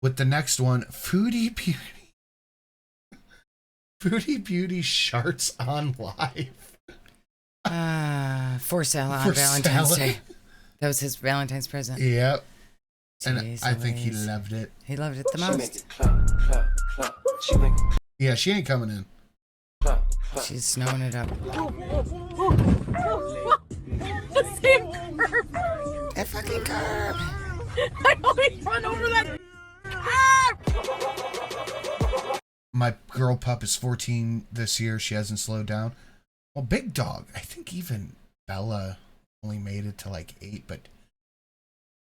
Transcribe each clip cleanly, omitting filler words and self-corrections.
with the next one, Foodie Beauty. Foodie Beauty Sharts on Live. For sale on Valentine's Day. That was his Valentine's present. Yep. And Jeez, I think he loved it. He loved it the most. Yeah, she ain't coming in. She's snowing it up. The same curve. That fucking curb. I always run over that curve. My girl pup is 14 this year. She hasn't slowed down. Well, big dog. I think even Bella only made it to like 8, but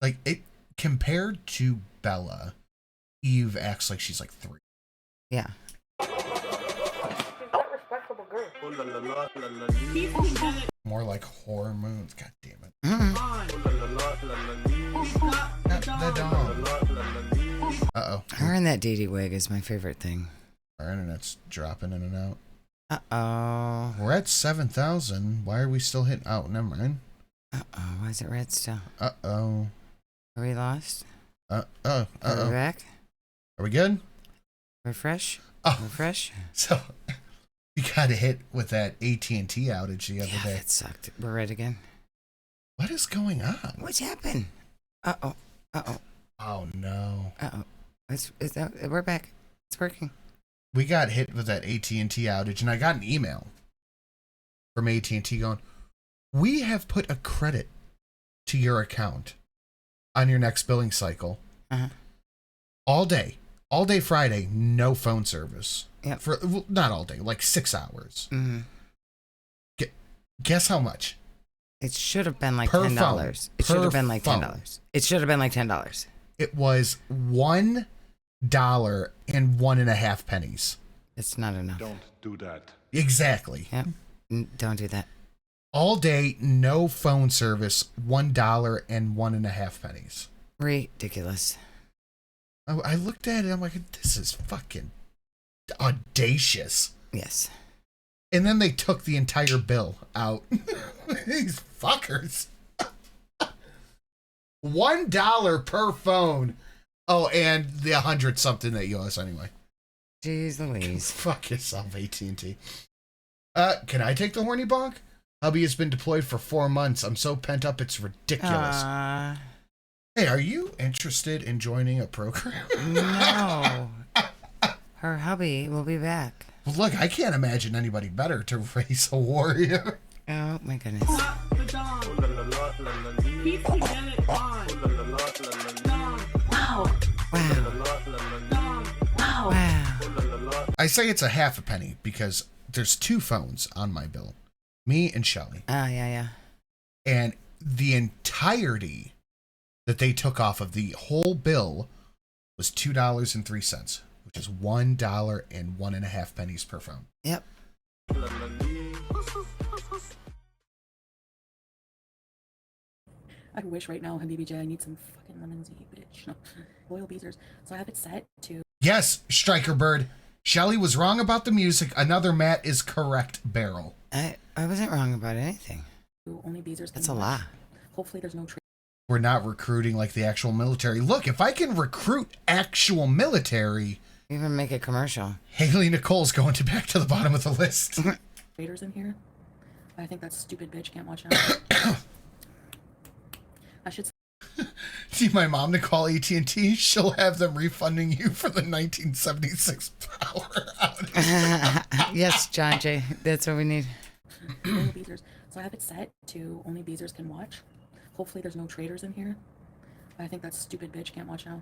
like it compared to Bella, Eve acts like she's like 3. Yeah. More like hormones. God damn it. The dog. Uh-oh. Her in that Dee wig is my favorite thing. Our internet's dropping in and out. Uh-oh. We're at 7,000. Why are we still hitting? Oh, never mind. Uh-oh. Why is it red still? Uh-oh. Are we lost? Uh-oh. Are we back? Are we good? Refresh? Oh. Refresh? So, we got hit with that AT&T outage the other day. That sucked. We're red again. What is going on? What's happened? Uh-oh. Uh-oh. Oh, no. Uh-oh. We're back. It's working. We got hit with that AT&T outage, and I got an email from AT&T going, we have put a credit to your account on your next billing cycle. Uh-huh. All day Friday, no phone service. Yeah. Well, not all day, like 6 hours. Mm-hmm. Guess how much? It should have been like Per $10. phone. It should Per have been like $10. phone. It should have been like $10. It was $1.01 It's not enough. Don't do that. Exactly. Yep. Don't do that. All day, no phone service, $1.01. Ridiculous. I looked at it, I'm like, this is fucking audacious. Yes. And then they took the entire bill out. These fuckers. $1 per phone. Oh, and the 100 something that you owe us anyway. Jeez Louise. Fuck yourself, AT&T. Can I take the horny bonk? Hubby has been deployed for 4 months. I'm so pent up, it's ridiculous. Hey, are you interested in joining a program? No. Her hubby will be back. Well, look, I can't imagine anybody better to raise a warrior. Oh, my goodness. Wow. Wow. I say it's a half a penny because there's 2 phones on my bill. Me and Shelly. Yeah. And the entirety that they took off of the whole bill was $2.03, which is $1.01 per phone. Yep. I wish right now, BBJ, I need some fucking lemons, you bitch. No. Loyal Beezers. So I have it set to... Yes, Striker Bird. Shelly was wrong about the music. Another Matt is correct, Barrel. I wasn't wrong about anything. Only Beezers can That's a watch. lie. Hopefully there's no... We're not recruiting like the actual military. Look, if I can recruit actual military... Even make a commercial. Haley Nicole's going back to the bottom of the list. Traders in here. I think that stupid bitch can't watch out. I should... See my mom to call AT&T. She'll have them refunding you for the 1976 power outage. Yes, John J. That's what we need. Beezers. So I have it set to only Beezers can watch. Hopefully there's no traders in here. I think that stupid bitch can't watch out.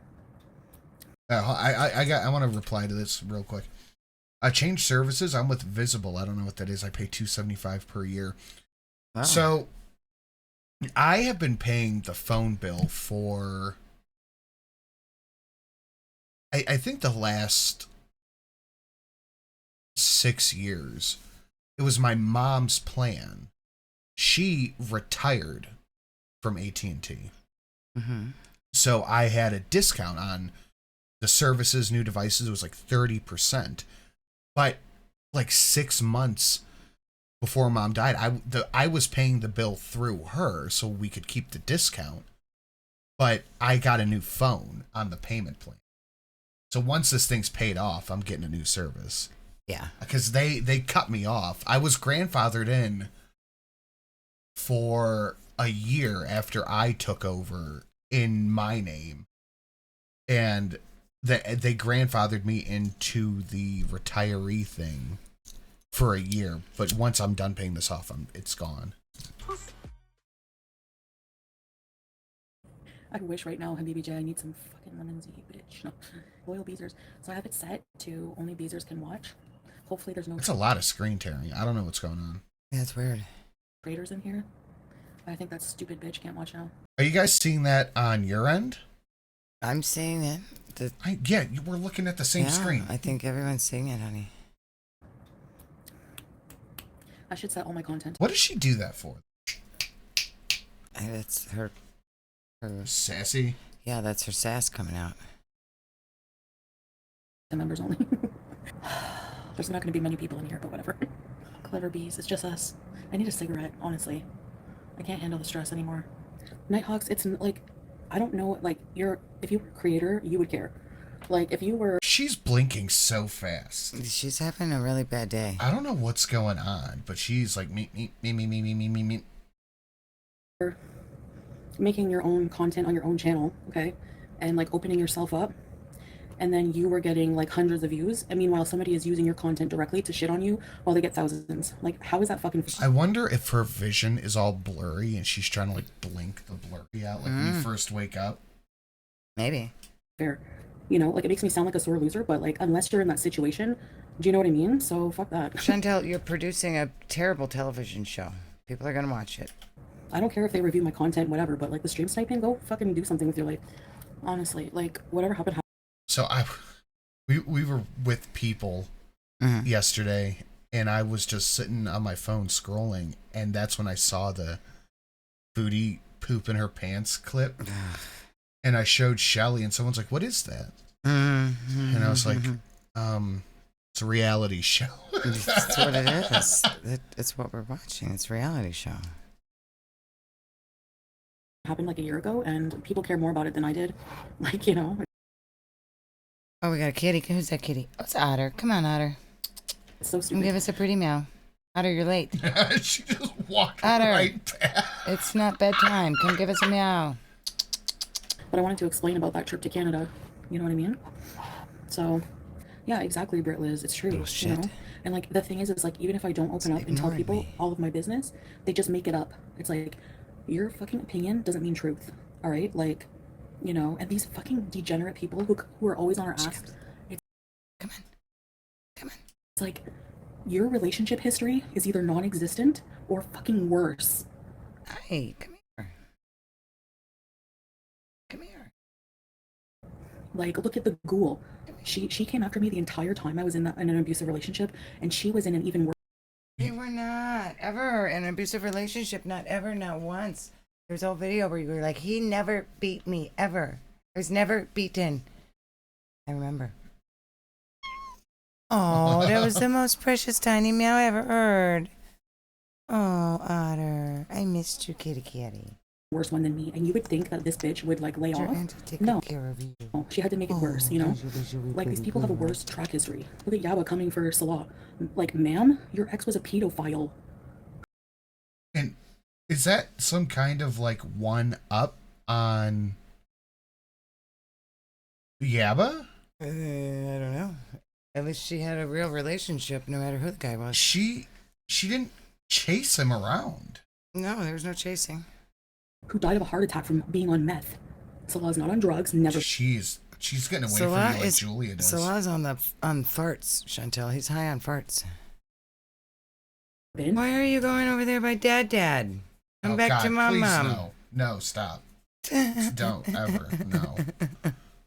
I want to reply to this real quick. I changed services. I'm with Visible. I don't know what that is. I pay $275 per year. Wow. So I have been paying the phone bill for I think the last 6 years. It was my mom's plan. She retired from AT&T. Mm-hmm. So I had a discount on the services, new devices. It was like 30%. But like 6 months before mom died, I was paying the bill through her so we could keep the discount. But I got a new phone on the payment plan. So once this thing's paid off, I'm getting a new service. Yeah. Because they cut me off. I was grandfathered in for a year after I took over in my name. And they grandfathered me into the retiree thing for a year. But once I'm done paying this off, it's gone. I wish right now, BBJ, I need some fucking lemons, you bitch. No. Loyal Beezers. So I have it set to only Beezers can watch. Hopefully there's no It's a lot of screen tearing. I don't know what's going on. Yeah, that's weird. traders in here. I think that stupid bitch can't watch now. Are you guys seeing that on your end? I'm seeing it. Yeah, we're looking at the same screen. I think everyone's seeing it, honey. I should set all my content. What does she do that for? It's her Sassy? Yeah, that's her sass coming out. The members only. There's not going to be many people in here, but whatever. Clever bees, it's just us. I need a cigarette, honestly. I can't handle the stress anymore. Nighthawks, it's like, I don't know, like, if you were a creator, you would care. Like, if you were... She's blinking so fast. She's having a really bad day. I don't know what's going on, but she's like, me. Making your own content on your own channel, okay? And, like, opening yourself up. And then you were getting, like, hundreds of views. And meanwhile, somebody is using your content directly to shit on you while they get thousands. Like, how is that fucking... I wonder if her vision is all blurry and she's trying to, like, blink the blurry out, like, when you first wake up. Maybe. Fair. You know, like, it makes me sound like a sore loser, but, like, unless you're in that situation, do you know what I mean? So, fuck that. Chantel, you're producing a terrible television show. People are gonna watch it. I don't care if they review my content, whatever, but, like, the stream sniping, go fucking do something with your life. Honestly, like, whatever happened. So we were with people yesterday, and I was just sitting on my phone scrolling, and that's when I saw the Foodie poop in her pants clip. And I showed Shelly, and someone's like, "What is that?" And I was like, "It's a reality show." That's what it is. It's what we're watching. It's a reality show. Happened like a year ago, and people care more about it than I did. Like, you know. Oh, we got a kitty. Who's that kitty? Oh, it's Otter. Come on, Otter. It's so Come stupid. give us a pretty meow. Otter, you're late. She just walked Otter, right past. It's not bedtime. Come give us a meow. But I wanted to explain about that trip to Canada. You know what I mean? So, yeah, exactly, Brit Liz. It's true. Oh, shit. You know? And, like, the thing is, like, even if I don't open up and tell people all of my business, they just make it up. It's like, your fucking opinion doesn't mean truth. All right? Like, you know, and these fucking degenerate people who are always on our ass. Come on. It's like, your relationship history is either non-existent or fucking worse. Hey, come here. Come here. Like, look at the ghoul. She came after me the entire time I was in an abusive relationship, and she was in an even worse. We were not ever in an abusive relationship. Not ever, not once. There's a whole video where you were like, he never beat me, ever. I was never beaten. I remember. Oh, that was the most precious tiny meow I ever heard. Oh, Otter. I missed you, kitty kitty. Worse one than me, and you would think that this bitch would, like, lay off. No. Care of you. No, she had to make it worse, you know? Like, these people have a worse track history. Look at Yaba coming for Salah. Like, ma'am, your ex was a pedophile. And is that some kind of, like, one up on Yaba? I don't know. At least she had a real relationship, no matter who the guy was. She didn't chase him around. No, there was no chasing. Who died of a heart attack from being on meth. Salah's not on drugs, never. She's getting away from you like Julia does. Salah's on farts, Chantel. He's high on farts. Been. Why are you going over there by Dad? Come back God, to Mom. please, no, stop. Don't ever, no.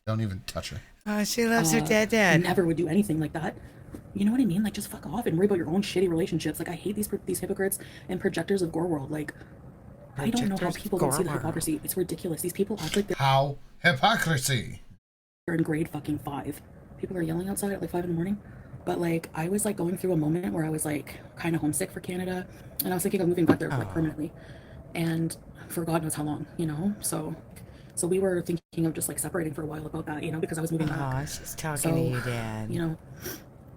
Don't even touch her. Oh, she loves her Dad. Never would do anything like that. You know what I mean? Like, just fuck off and worry about your own shitty relationships. Like, I hate these hypocrites and projectors of Gore World. Like, I don't know how people don't see the hypocrisy. It's ridiculous. These people act like How hypocrisy? they're in grade fucking 5. People are yelling outside at like 5 in the morning. But, like, I was, like, going through a moment where I was, like, kind of homesick for Canada. And I was thinking of moving back there, like, permanently. And for God knows how long, you know? So, So we were thinking of just like separating for a while about that, you know, because I was moving back. Oh, she's talking So, to you, Dad. You know,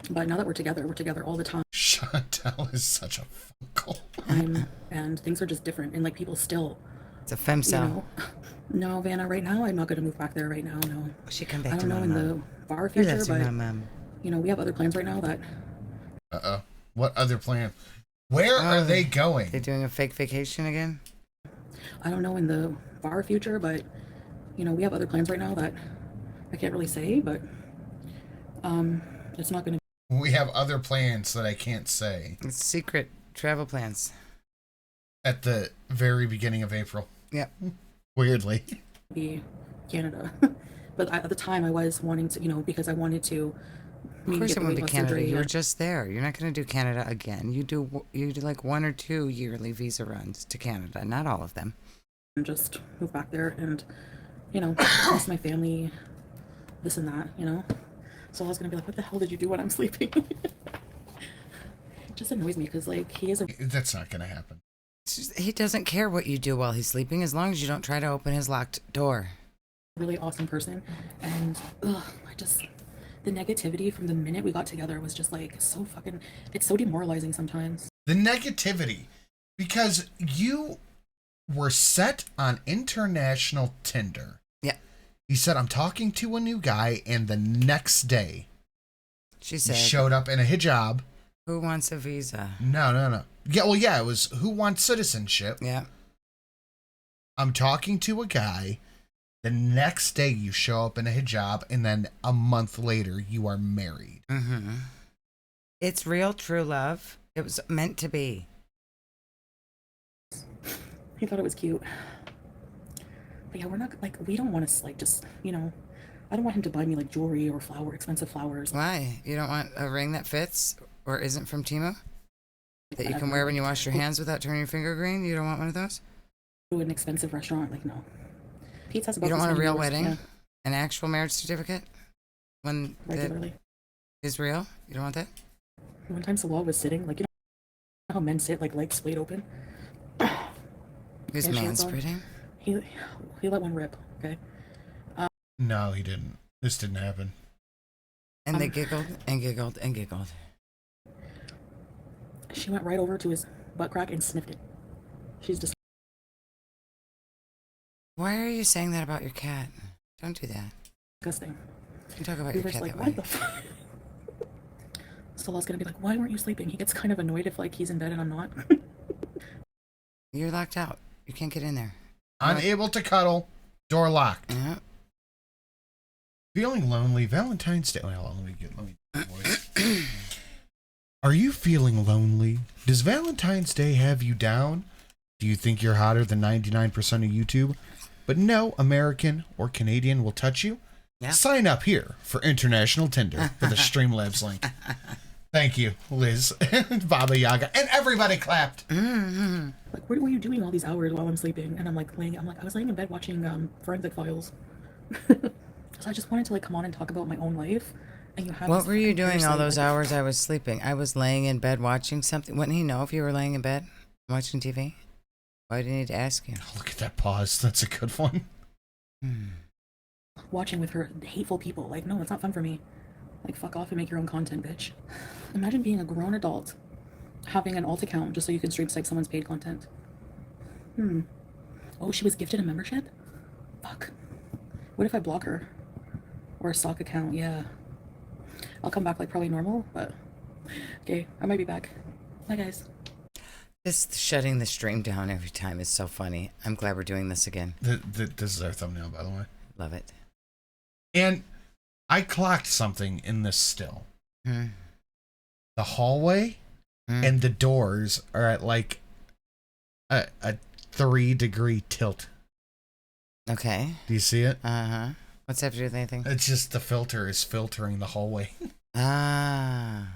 but now that we're together all the time. Chantel is such a funkle. And things are just different, and like people still. It's a femcel. You know, no, Vanna, right now I'm not going to move back there right now. No. She come back I to don't know in Mom. the far Who future, lives with but Mom? you know we have other plans right now that. What other plan? Where are they going? They doing a fake vacation again? I don't know in the far future, but you know we have other plans right now that I can't really say, but it's not going to. We have other plans that I can't say. It's secret travel plans. At the very beginning of April. Yep. Weirdly. Be Canada, but at the time I was wanting to, you know, because I wanted to. Of course, it won't be Canada. Surgery, You were and- just there. You're not going to do Canada again. You do like 1 or 2 yearly visa runs to Canada. Not all of them. and just move back there and, you know, miss my family, this and that, you know. So I was gonna be like, what the hell did you do when I'm sleeping? It just annoys me because like he is a That's not going to happen. He doesn't care what you do while he's sleeping as long as you don't try to open his locked door. really awesome person, and the negativity from the minute we got together was just like so fucking. It's so demoralizing sometimes. The negativity. Because you were set on international Tinder. Yeah. You said, I'm talking to a new guy, and the next day, She he said, showed up in a hijab. who wants a visa? No. Yeah, well, yeah, it was who wants citizenship. Yeah. I'm talking to a guy. The next day, you show up in a hijab, and then a month later, you are married. Mm-hmm. It's real true love. It was meant to be. He thought it was cute. But yeah, we're not like we don't want to like just you know. I don't want him to buy me like jewelry or expensive flowers. Why? You don't want a ring that fits or isn't from Temu? That you can wear when you wash your hands without turning your finger green? You don't want one of those? To an expensive restaurant, like no. Pete's has about You don't this want a many real doors, wedding? yeah, An actual marriage certificate? One that regularly. is real? You don't want that? One time Salwa was sitting, like you know how men sit, like legs splayed open. Who's Yeah, shorts on. manspreading? He let one rip. Okay. No, he didn't. This didn't happen. And they giggled and giggled and giggled. She went right over to his butt crack and sniffed it. She's Why are you saying that about your cat? Don't do that. disgusting. You talk about We your were just cat like, that what way. the fuck? Salwa's gonna be like, why weren't you sleeping? He gets kind of annoyed if like he's in bed and I'm not. You're locked out. You can't get in there. Unable to cuddle. Door locked. Yeah. Feeling lonely. Valentine's Day. Well, let me get my voice. Are you feeling lonely? Does Valentine's Day have you down? Do you think you're hotter than 99% of YouTube? But no American or Canadian will touch you? Yeah. Sign up here for International Tinder for the Streamlabs link. Thank you, Liz, and Baba Yaga, and everybody clapped. Mm-hmm. Like, what were you doing all these hours while I'm sleeping? And I'm like I was laying in bed watching Forensic Files. So I just wanted to like come on and talk about my own life. And you have What this were you fucking doing all parasite, those like, hours I was sleeping? I was laying in bed watching something. Wouldn't he know if you were laying in bed watching TV? Why did he need to ask you? Oh, look at that pause. That's a good one. watching with her hateful people. Like, no, it's not fun for me. Like, fuck off and make your own content, bitch. Imagine being a grown adult, having an alt account just so you can stream like someone's paid content. Oh, she was gifted a membership? Fuck. What if I block her? Or a stock account, yeah. I'll come back like probably normal, but okay, I might be back. Bye, guys. This shutting the stream down every time is so funny. I'm glad we're doing this again. This is our thumbnail, by the way. Love it. And I clocked something in this still. Hmm. The hallway and the doors are at like a 3-degree tilt. Okay. Do you see it? Uh-huh. What's that have to do with anything? It's just the filter is filtering the hallway. Ah.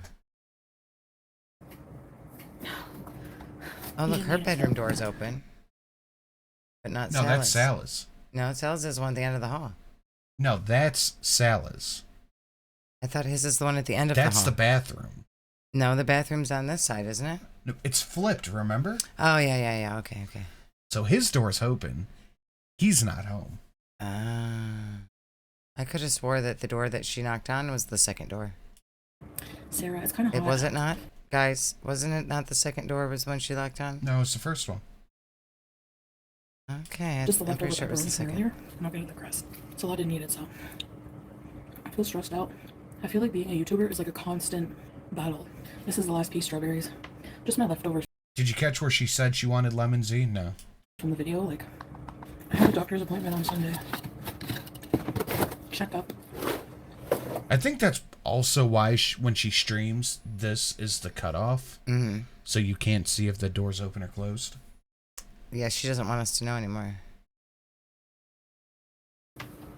Oh, look, her bedroom door's open. But not No, Sally's. that's Sal's. No, Sal's is one at the end of the hall. No, that's Sal's. I thought his is the one at the end of That's the the hall. bathroom. No, the bathroom's on this side, isn't it? No, it's flipped, remember? Oh, yeah. Okay. So his door's open. He's not home. I could have swore that the door that she knocked on was the second door. Sarah, it's kind of It hot. was it not? Guys, wasn't it not the second door was the one she locked on? No, it's the first one. Okay, Just the I'm leftover pretty sure it was the pepperoni from second. earlier. I'm not gonna eat the crust. So I didn't eat it, so I feel stressed out. I feel like being a YouTuber is like a constant battle. This is the last piece, strawberries. Just my leftovers Did you catch where she said she wanted lemon Z? No. from the video. Like, I have a doctor's appointment on Sunday. Check up. I think that's also why when she streams, this is the cutoff. Mm-hmm. So you can't see if the door's open or closed. Yeah, she doesn't want us to know anymore.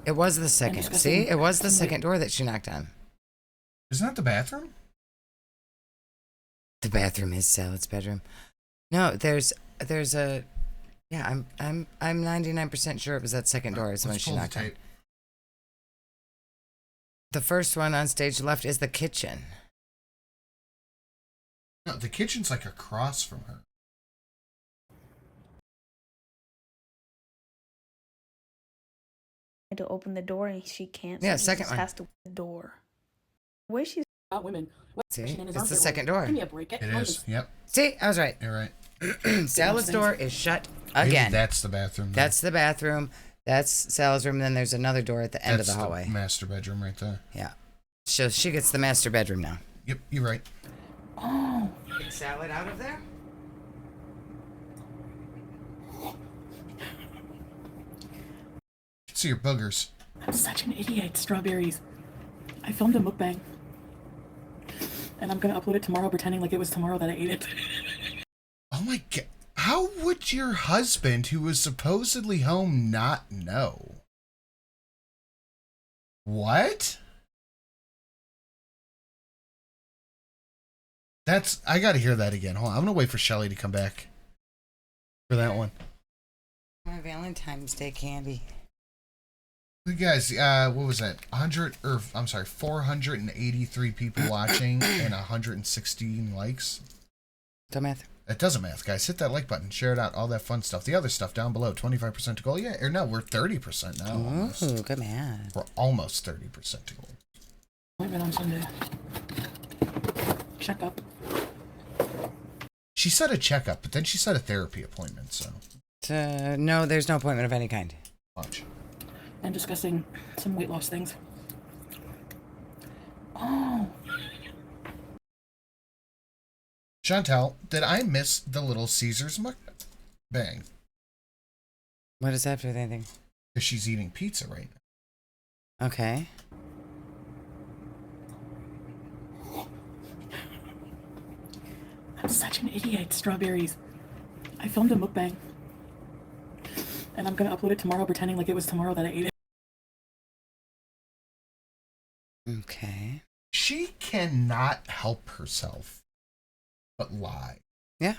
It was the second. discussing See? It was the some second door that she knocked on. Isn't that the bathroom? The bathroom is Salad's bedroom. No, there's a yeah, I'm 99% sure it was that second door is when Let's she pull the knocked on. tape. The first one on stage left is the kitchen. No, the kitchen's like across from her. To open the door and she can't. Yeah, so he second just one. has to open the door. Where she's About women. What See? question is It's on the there? second door. Give me a break. It is. Yep, See? I was right. you're right. Salad's door is shut Maybe again. that's the bathroom. then. That's the bathroom. That's Salad's room. And then there's another door at the end of the That's hallway. master bedroom right there. Yeah. So she gets the master bedroom now. Yep, you're right. Oh, Get Salad out of there? See your boogers. I'm such an idiot, strawberries. I filmed a mukbang. And I'm gonna upload it tomorrow pretending like it was tomorrow that I ate it. Oh my god. How would your husband, who was supposedly home, not know? What? I gotta hear that again. Hold on. I'm gonna wait for Shelly to come back for that one. My Valentine's Day candy. You guys, what was that? 483 people watching and 116 likes. Don't math. It doesn't math, guys. Hit that like button, share it out, all that fun stuff. The other stuff down below, 25% to goal. Yeah, or no, we're 30% now. Almost. Ooh, good math. We're almost 30% to goal. Appointment on Sunday. Check up. She said a checkup, but then she said a therapy appointment, so No, there's no appointment of any kind. watch. And discussing some weight loss things. Oh, Chantel, did I miss the Little Caesars mukbang? What is that for anything? Because she's eating pizza right now. Okay. I'm such an idiot, strawberries. I filmed a mukbang. And I'm gonna upload it tomorrow pretending like it was tomorrow that I ate it. Okay. She cannot help herself but lie. Yeah.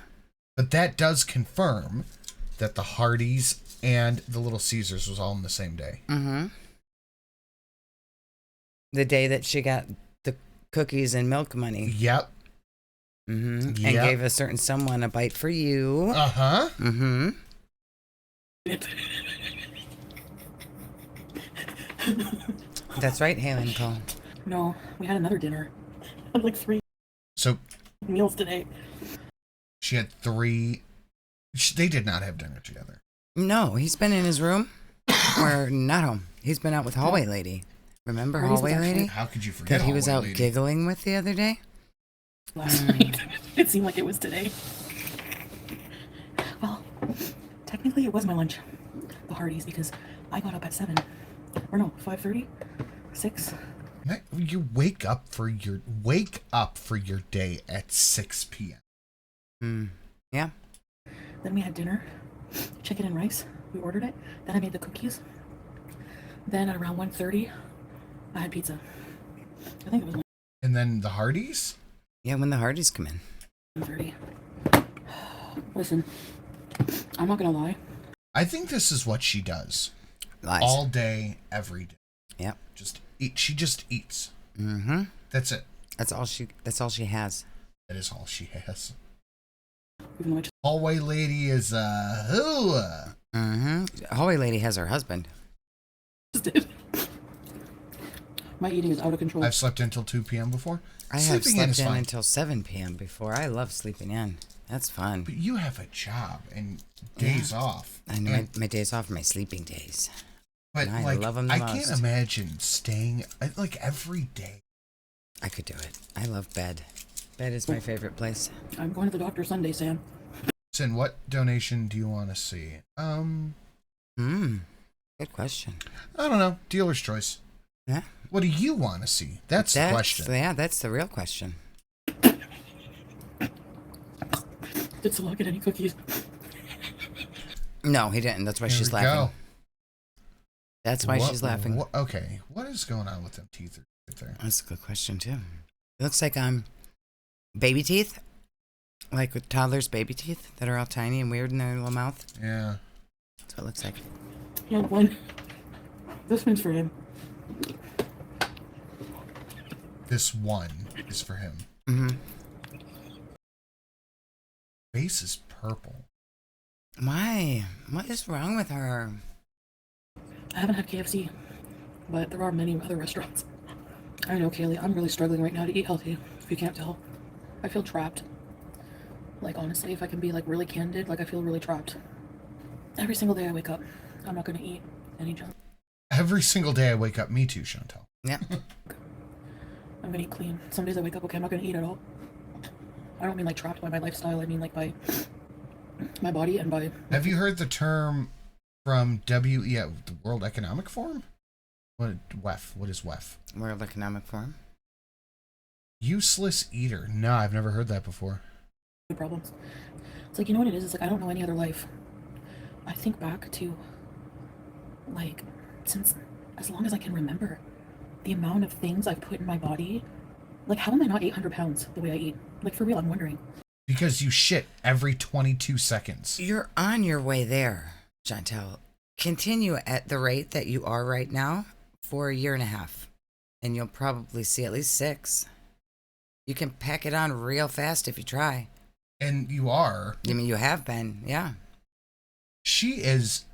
But that does confirm that the Hardys and the Little Caesars was all in the same day. Mm-hmm. The day that she got the cookies and milk money. Yep. Mm-hmm. And Yep. gave a certain someone a bite for you. Uh-huh. Mm-hmm. That's right, Haley Nicole. No, we had another dinner. I had like 3 So meals today. she had 3... They did not have dinner together. No, he's been in his room. Or not home. He's been out with Hallway Lady. Remember Hardys was Hallway actually- Lady? How could you forget That he was Hallway out Lady? giggling with the other day? Last night. It seemed like it was today. Well, technically it was my lunch. The Hardys, because I got up at 7. Or no, 5:30? 6? You wake up for your day at 6 p.m. Yeah. Then we had dinner. Chicken and rice. We ordered it. Then I made the cookies. Then at around 1:30, I had pizza. I think it was And then the Hardys? Yeah, when the Hardys come in. 1:30. Listen, I'm not gonna lie. I think this is what she does. Lies. All day, every day. Yep. Just eat. She just eats. Mm-hmm. That's it. That's all she has. That is all she has. Even though I just Hallway Lady is who? Mm-hmm. Hallway Lady has her husband. exhausted. My eating is out of control. I've slept until 2 p.m. before. I have Sleeping in slept is in fine. until 7 p.m. before. I love sleeping in. That's fun. But you have a job and days off. I know And- my days off are my sleeping days. But I like, love 'em the I most. can't imagine staying like every day. I could do it. I love bed. Bed is my favorite place. I'm going to the doctor Sunday, Sam. Sin, what donation do you want to see? Good question. I don't know. Dealer's choice. Yeah. What do you want to see? That's the question. Yeah, that's the real question. Did Salah get any cookies? No, he didn't. That's why There she's we laughing. go. That's why she's laughing. Okay, what is going on with them teeth right there? That's a good question too. It looks like baby teeth, like with toddlers' baby teeth that are all tiny and weird in their little mouth. Yeah. That's what it looks like. Yeah, one. This one's for him. This one is for him. Mm-hmm. Face is purple. Why? What is wrong with her? I haven't had KFC, but there are many other restaurants. I know, Kaylee, I'm really struggling right now to eat healthy, if you can't tell. I feel trapped. Like, honestly, if I can be, like, really candid, like, I feel really trapped. Every single day I wake up, I'm not gonna eat any junk. Every single day I wake up, me too, Chantal. Yeah. I'm gonna eat clean. Some days I wake up, okay, I'm not gonna eat at all. I don't mean, like, trapped by my lifestyle, I mean, like, by my body and by... Have you heard the term from the World Economic Forum? What is WEF? World Economic Forum. Useless eater. No, I've never heard that before. problems. It's like, you know what it is? It's like, I don't know any other life. I think back to, like, since as long as I can remember, the amount of things I've put in my body. Like, how am I not 800 pounds the way I eat? Like, for real, I'm wondering. Because you shit every 22 seconds. You're on your way there, Chantal. Continue at the rate that you are right now for a year and a half, and you'll probably see at least 6. You can pack it on real fast if you try. And you are. I mean, you have been, yeah. She is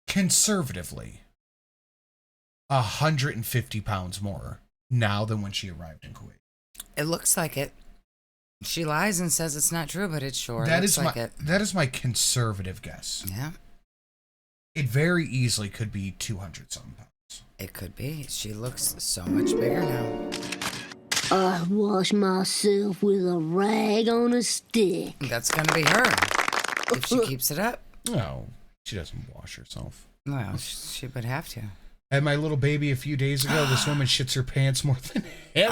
conservatively 150 pounds more now than when she arrived in Kuwait. It looks like it. She lies and says it's not true, but it sure That looks is like my it. that is my conservative guess. Yeah, It very easily could be 200 something pounds. it could be. She looks so much bigger now. I wash myself with a rag on a stick. That's gonna be her if she keeps it up. No, she doesn't wash herself. Well, she would have to. Had my little baby a few days ago. This woman shits her pants more than him.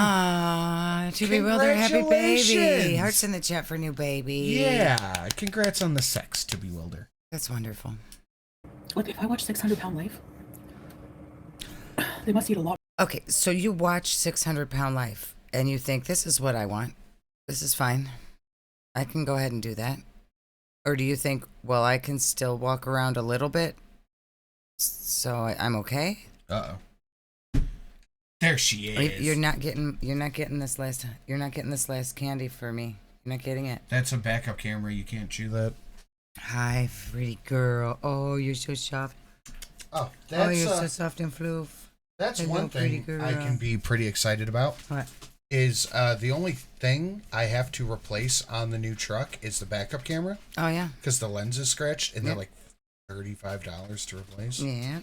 To be wilder, happy baby. Congratulations. Hearts in the chat for new baby. Yeah, congrats on the sex, to bewilder. That's wonderful. Like, if I watch 600-pound Life, they must eat a lot. Okay, so you watch 600 Pound Life and you think, this is what I want. This is fine. I can go ahead and do that. Or do you think, well, I can still walk around a little bit, so I'm okay? Uh-oh. There she is. You're not getting this last candy for me. You're not getting it. That's a backup camera. You can't chew that. Hi, pretty girl. Oh, you're so soft. Oh, Oh, you're so soft and floof. that's hello, one pretty thing girl. I can be pretty excited about. What? Is the only thing I have to replace on the new truck is the backup camera Oh, yeah. because the lens is scratched and they're Yep. like $35 to replace. Yeah.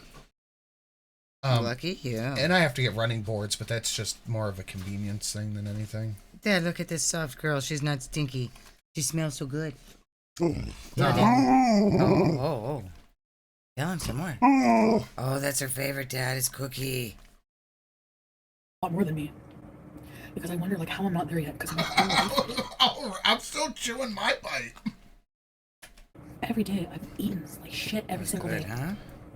Lucky you. And I have to get running boards, but that's just more of a convenience thing than anything. Dad, look at this soft girl. She's not stinky. She smells so good. No. Oh. Tell him some more. Oh, that's her favorite, Dad. It's Cookie. A lot more than me. Because I wonder, like, how I'm not there yet. Because I'm still chewing my bite. every day I've eaten like shit every single Good, day. huh?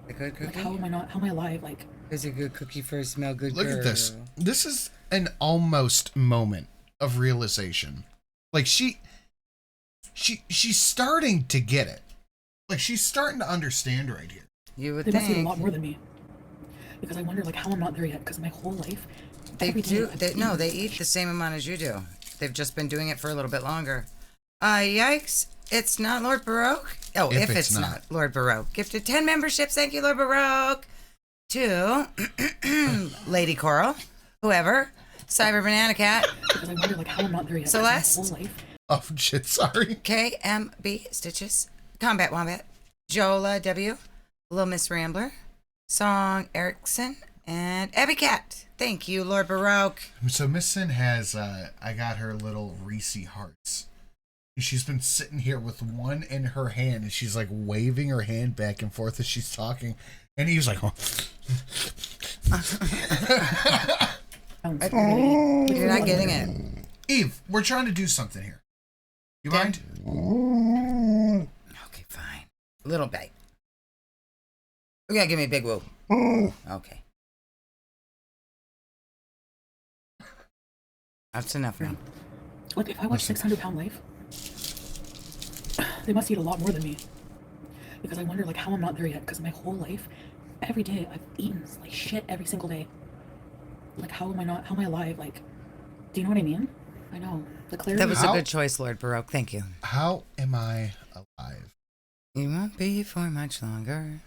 A good Like, cookie? how am I alive? Like, It's a good cookie for a smell good Look girl. at this. This is an almost moment of realization. Like she's starting to get it. Like she's starting to understand right here. You would they must eat a think. lot more than me. Because I wonder, like, how I'm not there yet. Because my whole life, They every day do. I've No, eaten. they eat the same amount as you do. They've just been doing it for a little bit longer. Yikes. It's not Lord Baroque. Oh, if it's not Lord Baroque. Gifted 10 memberships. Thank you, Lord Baroque. to Lady Coral, whoever, Cyber Banana Cat, Because I wonder, like, how I'm not there yet. Celeste. My whole life. Oh shit, sorry. KMB Stitches, Combat Wombat, Jola W, Little Miss Rambler, Song Erickson, and Abby Cat. Thank you, Lord Baroque. So Miss Sin has, I got her little Reese hearts. And she's been sitting here with one in her hand, and she's like waving her hand back and forth as she's talking. And he was like, oh. You're not getting it. Eve, we're trying to do something here. You Yeah. mind? Okay, fine. Little bite. You gotta give me a big woo. Okay. That's enough now. Like, if I watch 600-Pound Life, they must eat a lot more than me. Because I wonder, like, how I'm not there yet. Because my whole life, every day, I've eaten like shit every single day. Like, how am I alive? Like, do you know what I mean? I know. The clarity. That was How- a good choice, Lord Baroque. Thank you. How am I alive? You won't be for much longer.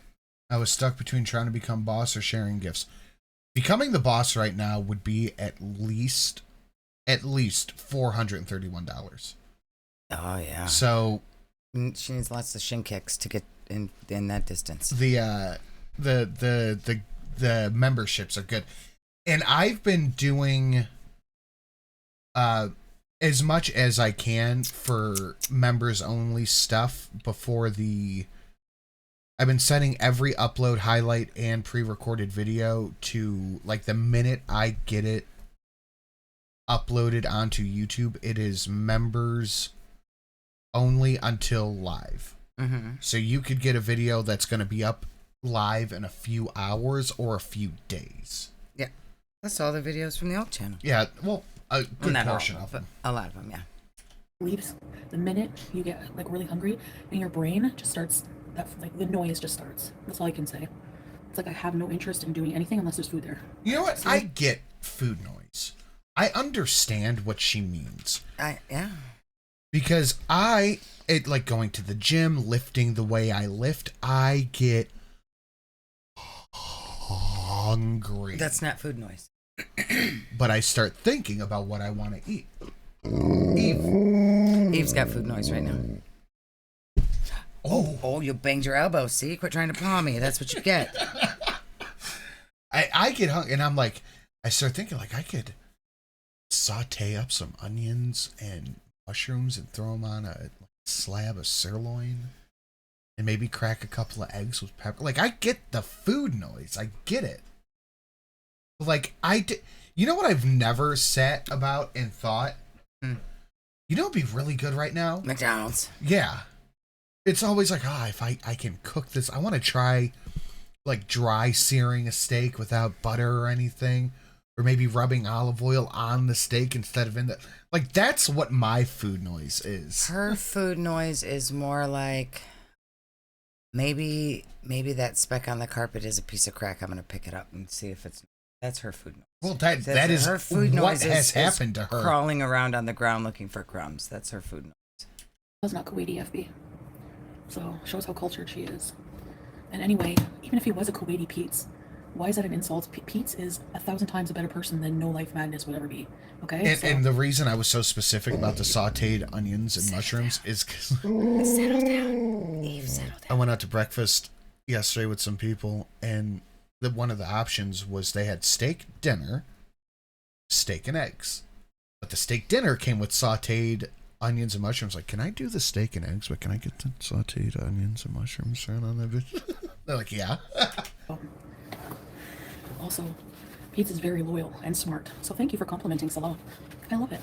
I was stuck between trying to become boss or sharing gifts. Becoming the boss right now would be at least $431. Oh yeah. So She needs lots of shin kicks to get in that distance. the memberships are good. And I've been doing as much as I can for members only stuff before I've been setting every upload, highlight, and pre-recorded video to, like, the minute I get it uploaded onto YouTube, it is members only until live. Mm-hmm. So you could get a video that's going to be up live in a few hours or a few days. Yeah. That's all the videos from the old channel. Yeah, well, a good Not all portion of of them, them. but a lot of them, yeah. leaves the minute you get like really hungry and your brain just starts the noise just starts. That's all I can say. It's like I have no interest in doing anything unless there's food there. You know what? I get food noise. I understand what she means. Yeah. Because like going to the gym, lifting the way I lift, I get hungry. That's not food noise. But I start thinking about what I want to eat. Eve's got food noise right now. Oh, You banged your elbow. See? Quit trying to paw me. That's what you get. I get hungry, and I'm like, I start thinking like I could saute up some onions and mushrooms and throw them on a slab of sirloin, and maybe crack a couple of eggs with pepper. Like, I get the food noise. I get it. Like, you know what I've never sat about and thought? You know what'd be really good right now? McDonald's. Yeah. It's always like, if I can cook this, I want to try like dry searing a steak without butter or anything, or maybe rubbing olive oil on the steak instead of in the, like, that's what my food noise is. Her food noise is more like maybe that speck on the carpet is a piece of crack. I'm going to pick it up and see if that's her food noise. Well, that is her food what noise has is happened to her. Crawling around on the ground looking for crumbs. That's her food noise. That's not Kuwaiti FB. So shows how cultured she is. And anyway, even if he was a Kuwaiti Pete's, why is that an insult? Pete's is 1,000 times a better person than No Life Madness would ever be. Okay? And the reason I was so specific about the sauteed onions and mushrooms is because Settle down. Eve, settle I down. went out to breakfast yesterday with some people, and one of the options was they had steak dinner, steak and eggs. But the steak dinner came with sauteed onions and mushrooms. Like, can I do the steak and eggs, but can I get the sauteed onions and mushrooms thrown on that bitch? They're like, yeah. Also, Pete's is very loyal and smart. So thank you for complimenting Salah. I love it.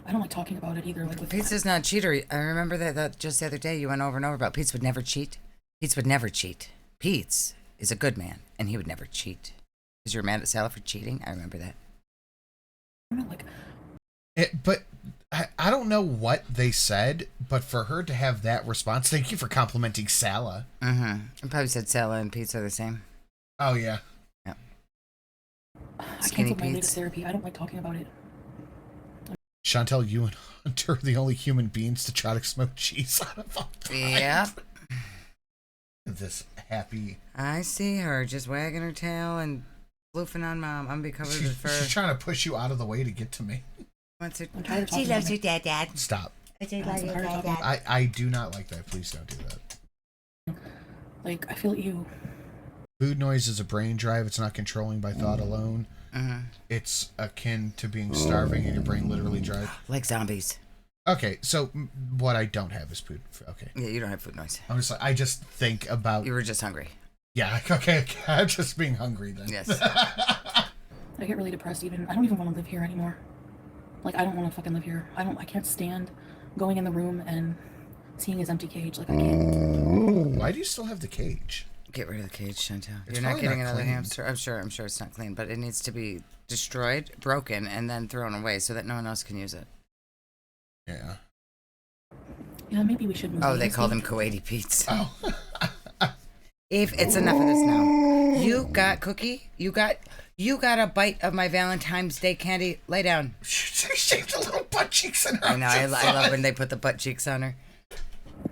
I don't like talking about it either. Like with Pizza's not cheater. I remember that just the other day you went over and over about Pete's would never cheat. Pete's would never cheat. Pete's is a good man, and he would never cheat. Because you were mad at Sally for cheating? I remember that. I don't know, like But I don't know what they said, but for her to have that response, thank you for complimenting Salah. Mm-hmm. I probably said Sally and Pete's are the same. Oh, yeah. I Skinny canceled my Pete's. latest therapy. I don't like talking about it. Chantel, you and Hunter are the only human beings to try to smoke cheese out of a pie. Yeah. This happy. I see her just wagging her tail and floofing on Mom. I'm be covered with fur. She's trying to push you out of the way to get to me. What's her? I'm tired of She talking loves about her it. dad. Stop. Dad. I do not like that. Please don't do that. Like, I feel you. Food noise is a brain drive. It's not controlling by thought alone. Uh-huh. It's akin to being starving and your brain literally drives. Like zombies. Okay, so what I don't have is food. Okay. Yeah, you don't have food noise. I just think about. You were just hungry. Yeah, okay. I'm just being hungry then. Yes. I get really depressed even. I don't even want to live here anymore. Like, I don't want to fucking live here. I can't stand going in the room and seeing his empty cage. Like, I can't. Why do you still have the cage? Get rid of the cage, Chantel. It's You're not probably getting not another clean. hamster. I'm sure it's not clean, but it needs to be destroyed, broken, and then thrown away so that no one else can use it. Yeah. Yeah, maybe we should move. Oh, they this call week. them Kuwaiti Pete's. Oh. Eve, it's enough of this now. You got Cookie? You got a bite of my Valentine's Day candy? Lay down. She shaved the little butt cheeks in her. I know. I love when they put the butt cheeks on her.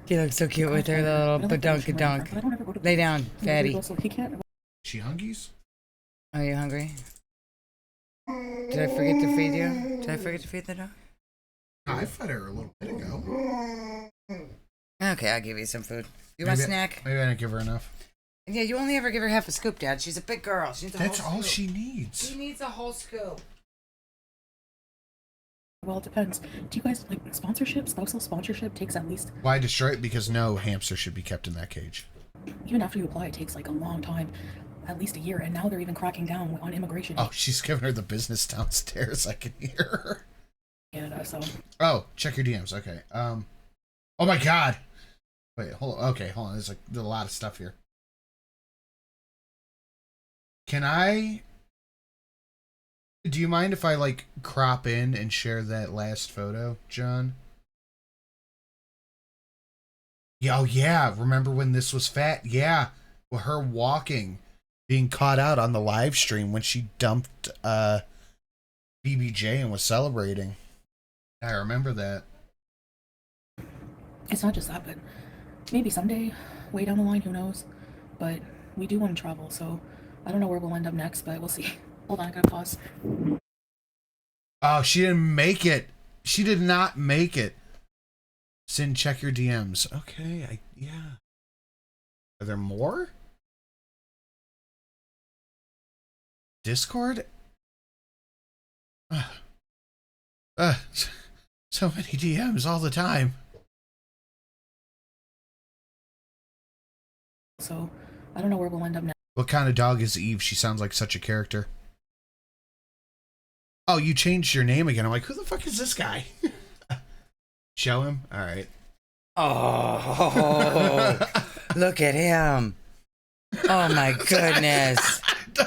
She looks so cute with her little badonkadonk. Lay down, fatty. So he can't. She hungies? Are you hungry? Did I forget to feed you? Did I forget to feed the dog? I fed her a little bit ago. Okay, I'll give you some food. You want a snack? Maybe I didn't give her enough. Yeah, you only ever give her half a scoop, Dad. She's a big girl. She needs a That's whole all scoop. she needs. She needs a whole scoop. Well, it depends. Do you guys like sponsorship? Spousal sponsorship takes at least. Why destroy it? Because no hamster should be kept in that cage. Even after you apply, it takes like a long time, at least a year. And now they're even cracking down on immigration. Oh, she's giving her the business downstairs. I can hear her. Canada, so. Oh, check your DMs. Okay. Oh my God. Wait, hold on. Okay, hold on. There's a lot of stuff here. Do you mind if I like crop in and share that last photo, John? Yeah, oh yeah. Remember when this was fat? Yeah. Well, her walking, being caught out on the live stream when she dumped BBJ and was celebrating. I remember that. It's not just that, but maybe someday, way down the line, who knows? But we do want to travel, so I don't know where we'll end up next, but we'll see. Hold on, I gotta pause. Oh, she didn't make it. She did not make it. Sin, check your DMs. Okay, yeah. Are there more? Discord? So many DMs all the time. So I don't know where we'll end up next. What kind of dog is Eve? She sounds like such a character. Oh, you changed your name again. I'm like, who the fuck is this guy? Show him? All right. Oh, look at him. Oh my goodness.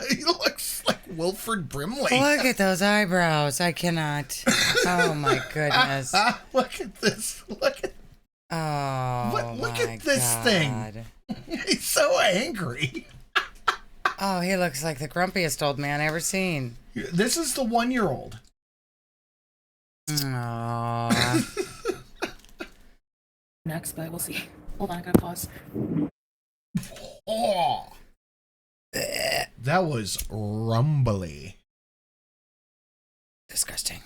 He looks like Wilford Brimley. Look at those eyebrows. I cannot. Oh my goodness. Look at this. Look at this thing. He's so angry. Oh, he looks like the grumpiest old man I ever seen. This is the 1-year-old. Aww. Next, but we'll see. Hold on, I gotta pause. Oh, that was rumbly. Disgusting.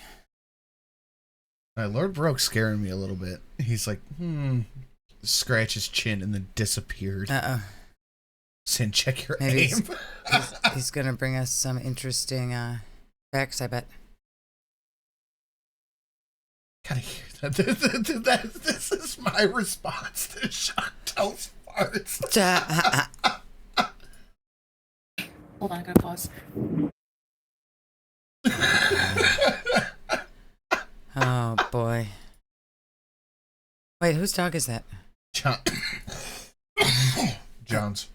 Lord Broke's scaring me a little bit. He's like, scratch his chin and then disappeared. Sin, check your Maybe aim. he's gonna bring us some interesting facts, I bet. Gotta hear that. This is my response to Chantel's farts. Hold on, I gotta pause. Oh boy. Wait, whose dog is that? Jones.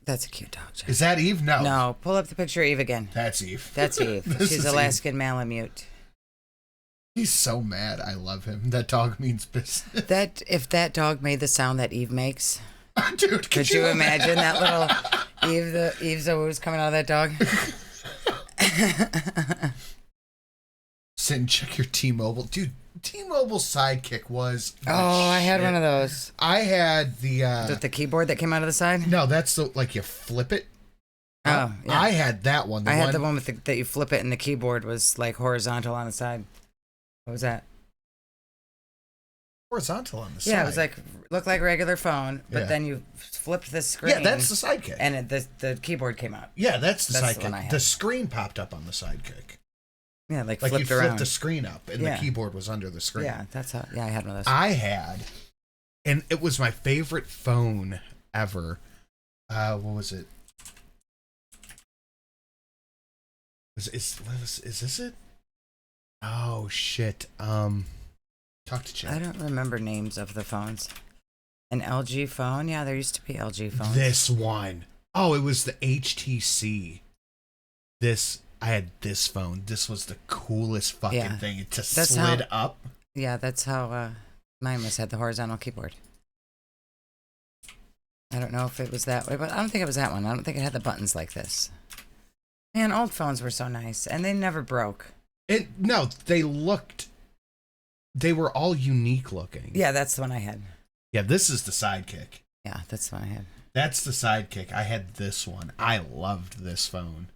That's a cute dog, John. Is that Eve? No. No, pull up the picture of Eve again. That's Eve. That's Eve. This She's is Alaskan Malamute. He's so mad. I love him. That dog means business. If that dog made the sound that Eve makes, Dude, could you imagine that little Eve's who's coming out of that dog? Sit and check your T-Mobile. Dude, T-Mobile Sidekick was. Oh, I had one of those. I had the. With the keyboard that came out of the side? No, that's the like you flip it. Oh, yeah. I had that one. I had the one with that you flip it and the keyboard was like horizontal on the side. What was that? Horizontal on the side. Yeah, it was like looked like a regular phone, but Yeah. then you flipped the screen. Yeah, that's the Sidekick. And the keyboard came out. Yeah, that's the That's the one I Sidekick. had. The screen popped up on the Sidekick. Yeah, like Like flipped you around. flipped the screen up, and Yeah. the keyboard was under the screen. Yeah, that's how. Yeah, I had one of those. I had, and it was my favorite phone ever. What was it? Is this it? Oh shit. Talk to Chat. I don't remember names of the phones. An LG phone? Yeah, there used to be LG phones. This one. Oh, it was the HTC. I had this phone. This was the coolest fucking thing. It just slid up. Yeah, that's how mine had the horizontal keyboard. I don't know if it was that way, but I don't think it was that one. I don't think it had the buttons like this. Man, old phones were so nice, and they never broke. No, they were all unique looking. Yeah, that's the one I had. Yeah, this is the Sidekick. Yeah, that's the one I had. That's the Sidekick. I had this one. I loved this phone.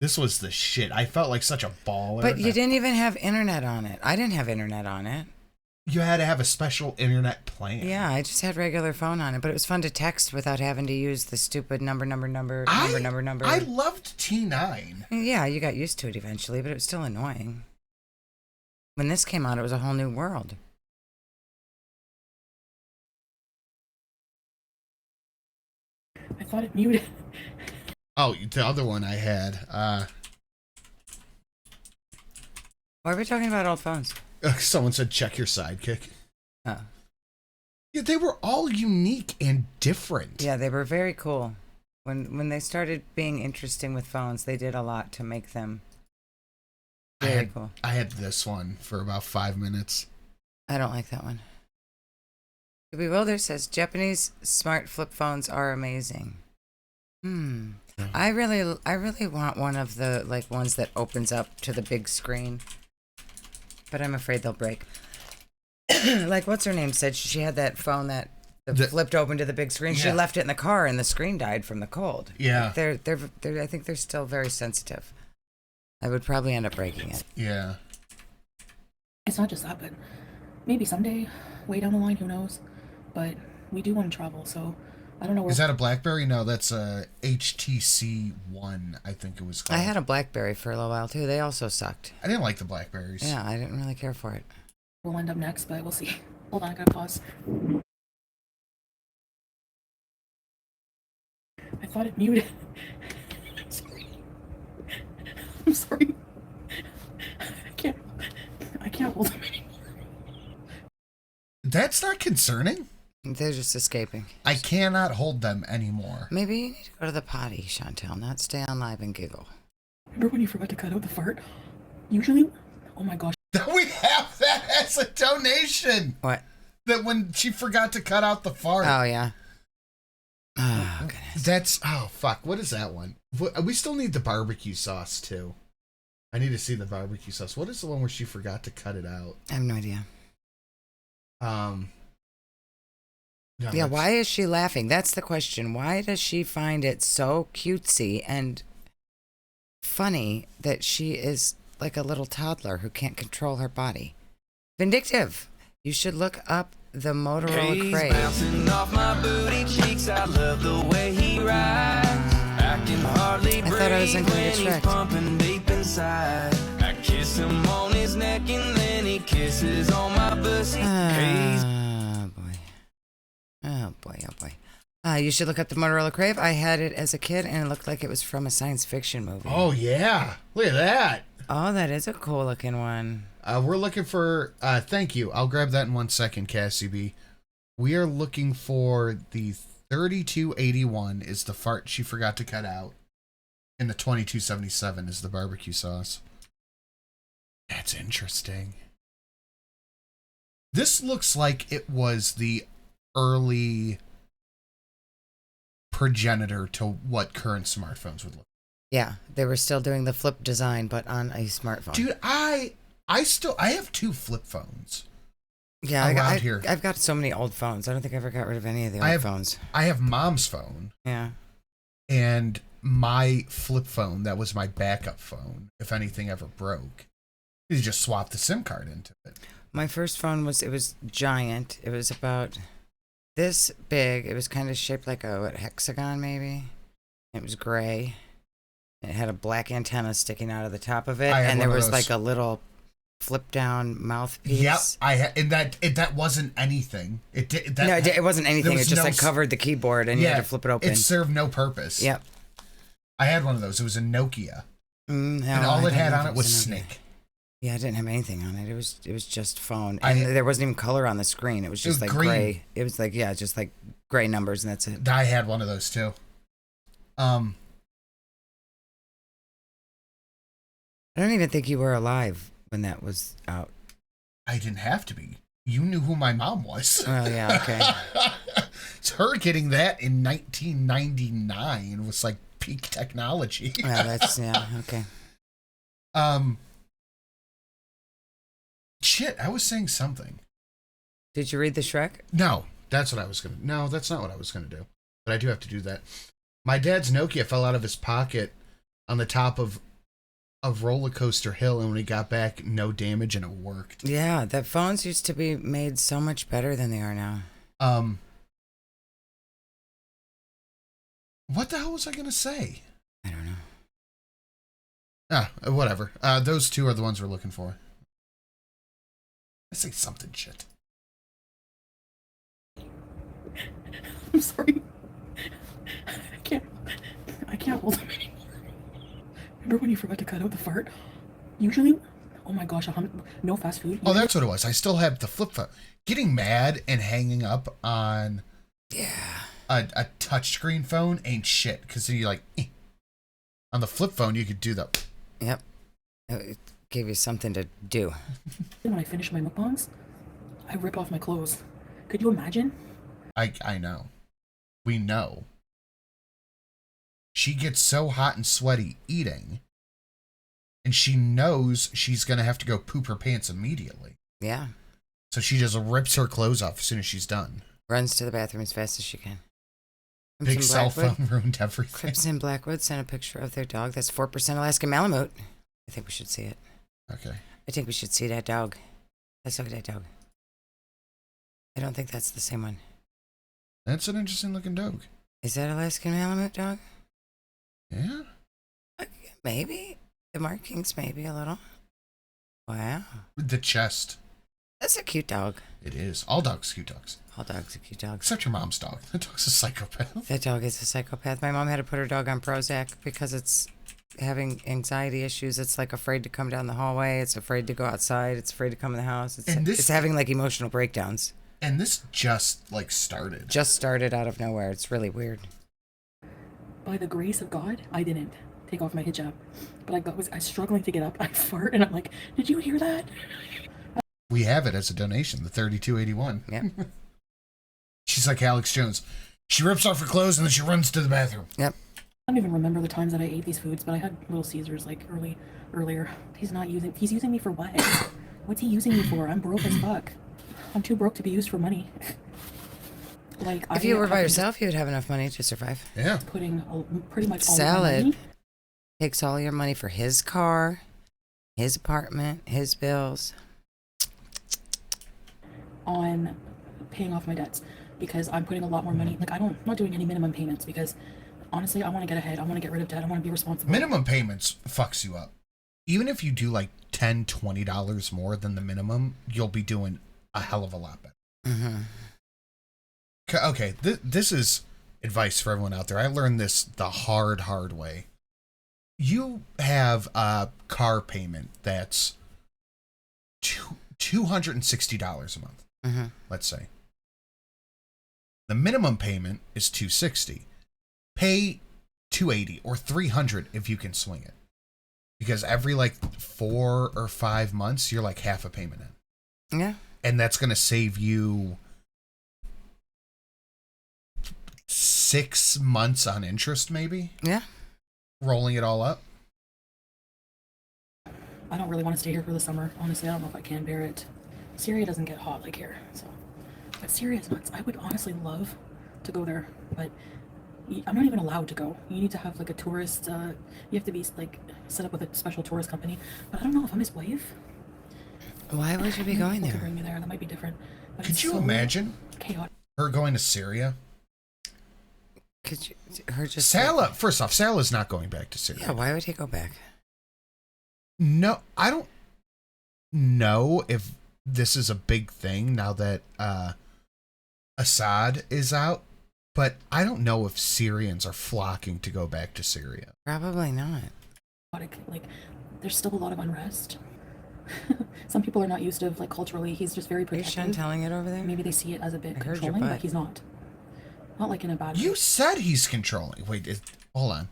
This was the shit. I felt like such a baller. But you didn't even have internet on it. I didn't have internet on it. You had to have a special internet plan. Yeah, I just had regular phone on it, but it was fun to text without having to use the stupid number. I loved T9. Yeah, you got used to it eventually, but it was still annoying. When this came out, it was a whole new world. I thought it muted. Oh, the other one I had. Why are we talking about old phones? Someone said check your Sidekick. Oh. Yeah, they were all unique and different. Yeah, they were very cool. When they started being interesting with phones, they did a lot to make them very cool. I had this one for about 5 minutes. I don't like that one. Bewilder says Japanese smart flip phones are amazing. I really want one of the ones that opens up to the big screen, but I'm afraid they'll break. Like what's her name said, she had that phone that flipped open to the big screen. Yeah. She left it in the car and the screen died from the cold. Yeah, they're I think they're still very sensitive. I would probably end up breaking it. Yeah. It's not just that, but maybe someday, way down the line, who knows? But we do want to travel, so I don't know where. Is that a BlackBerry? No, that's a HTC One, I think it was called. I had a BlackBerry for a little while too. They also sucked. I didn't like the BlackBerries. Yeah, I didn't really care for it. We'll end up next, but we'll see. Hold on, I gotta pause. I thought it muted. Sorry. I'm sorry. I can't hold them anymore. That's not concerning. They're just escaping. I cannot hold them anymore. Maybe you need to go to the potty, Chantel, not stay on live and giggle. Remember when you forgot to cut out the fart? Usually, oh my gosh. We have that as a donation. What? That when she forgot to cut out the fart. Oh, yeah. Oh, goodness. Oh, fuck. What is that one? We still need the barbecue sauce, too. I need to see the barbecue sauce. What is the one where she forgot to cut it out? I have no idea. No, yeah, why is she laughing? That's the question. Why does she find it so cutesy and funny that she is like a little toddler who can't control her body? Vindictive. You should look up the Motorola Craze. Bouncing off my booty cheeks. I love the way he rides. I can hardly breathe. I thought I was in when he's Shrek. pumping deep inside. I kiss him on his neck and then he kisses on my pussy. Oh, boy. Oh, boy. Oh, boy. You should look up the Motorola Crave. I had it as a kid, and it looked like it was from a science fiction movie. Oh, yeah. Look at that. Oh, that is a cool looking one. We're looking for... thank you. I'll grab that in 1 second, Cassie B. We are looking for the 3281 is the fart she forgot to cut out. And the 2277 is the barbecue sauce. That's interesting. This looks like it was the early progenitor to what current smartphones would look like. Yeah, they were still doing the flip design, but on a smartphone. Dude, I have 2 flip phones. Yeah, around here. I've got so many old phones. I don't think I ever got rid of any of the old phones. I have mom's phone. Yeah. And my flip phone, that was my backup phone. If anything ever broke, you just swap the SIM card into it. My first phone was giant. It was about this big. It was kind of shaped like a hexagon, maybe. It was gray. It had a black antenna sticking out of the top of it, and there was like a little flip down mouthpiece. Yep, and that wasn't anything. It wasn't anything. It just like covered the keyboard, and you had to flip it open. It served no purpose. Yep. I had one of those. It was a Nokia, and all it had on it was Snake. Yeah, I didn't have anything on it. It was just phone, and there wasn't even color on the screen. It was just like green. Gray. It was like just like gray numbers, and that's it. I had one of those too. I don't even think you were alive when that was out. I didn't have to be. You knew who my mom was. Oh yeah, okay. So her getting that in 1999 was like peak technology. Okay. Shit, I was saying something. Did you read the Shrek? No, that's not what I was gonna do. But I do have to do that. My dad's Nokia fell out of his pocket on the top of Roller Coaster Hill, and when he got back, no damage, and it worked. Yeah, the phones used to be made so much better than they are now. What the hell was I gonna say? I don't know. Whatever. Those two are the ones we're looking for. I say something shit. I'm sorry. I can't hold them anymore. Remember when you forgot to cut out the fart? Usually, oh my gosh, no fast food. Oh, that's what it was. I still have the flip phone. Getting mad and hanging up on a touchscreen phone ain't shit, because then you're like, on the flip phone, you could do the... Yep. It gave you something to do. When I finish my mukbangs, I rip off my clothes. Could you imagine? I know. We know. She gets so hot and sweaty eating, and she knows she's going to have to go poop her pants immediately. Yeah. So she just rips her clothes off as soon as she's done. Runs to the bathroom as fast as she can. Big cell phone ruined everything. Crips in Blackwood sent a picture of their dog. That's 4% Alaskan Malamute. I think we should see it. Okay. I think we should see that dog. Let's look at that dog. I don't think that's the same one. That's an interesting looking dog. Is that Alaskan Malamute dog? Yeah. Maybe. The markings, maybe a little. Wow. The chest. That's a cute dog. It is. All dogs are cute dogs. All dogs are cute dogs. Except your mom's dog. That dog's a psychopath. That dog is a psychopath. My mom had to put her dog on Prozac because it's having anxiety issues. It's like afraid to come down the hallway. It's afraid to go outside. It's afraid to come in the house. It's having like emotional breakdowns. And this just like started. Just started out of nowhere. It's really weird. By the grace of God, I didn't take off my hijab. But I was struggling to get up. I fart and I'm like, did you hear that? We have it as a donation, the 3281. Yep. She's like Alex Jones. She rips off her clothes and then she runs to the bathroom. Yep. I don't even remember the times that I ate these foods, but I had Little Caesars like earlier. He's using me for what? What's he using me for? I'm broke as fuck. I'm too broke to be used for money. Like, if you were by yourself, you would have enough money to survive. Yeah. Putting pretty much all Salad money takes all your money for his car, his apartment, his bills. On paying off my debts, because I'm putting a lot more money. Like I'm not doing any minimum payments because honestly, I want to get ahead. I want to get rid of debt. I want to be responsible. Minimum payments fucks you up. Even if you do like $10, $20 more than the minimum, you'll be doing a hell of a lot better. Mm-hmm. Okay, this is advice for everyone out there. I learned this the hard way. You have a car payment that's $260 a month. Mm-hmm. Let's say. The minimum payment is $260. Pay $280 or $300 if you can swing it. Because every like 4 or 5 months, you're like half a payment in. Yeah. And that's going to save you 6 months on interest, maybe? Yeah. Rolling it all up. I don't really want to stay here for the summer. Honestly, I don't know if I can bear it. Syria doesn't get hot like here, so. But Syria is nuts. I would honestly love to go there, but I'm not even allowed to go. You need to have like a tourist, you have to be like set up with a special tourist company. But I don't know if I'm his wife. Why would you be going To there? bring me there, that might be different. But Could it's you so imagine chaotic. her going to Syria? Could you, her just Salah, first off, Salah's not going back to Syria. Yeah, why would he go back? No, I don't know if this is a big thing now that Assad is out, but I don't know if Syrians are flocking to go back to Syria. Probably not. Like, there's still a lot of unrest. Some people are not used to, like, culturally, he's just very Are you protective. telling it over there? Maybe they see it as a bit I heard your controlling, but butt. he's not. Not like in a bad way. You said he's controlling. Wait, hold on.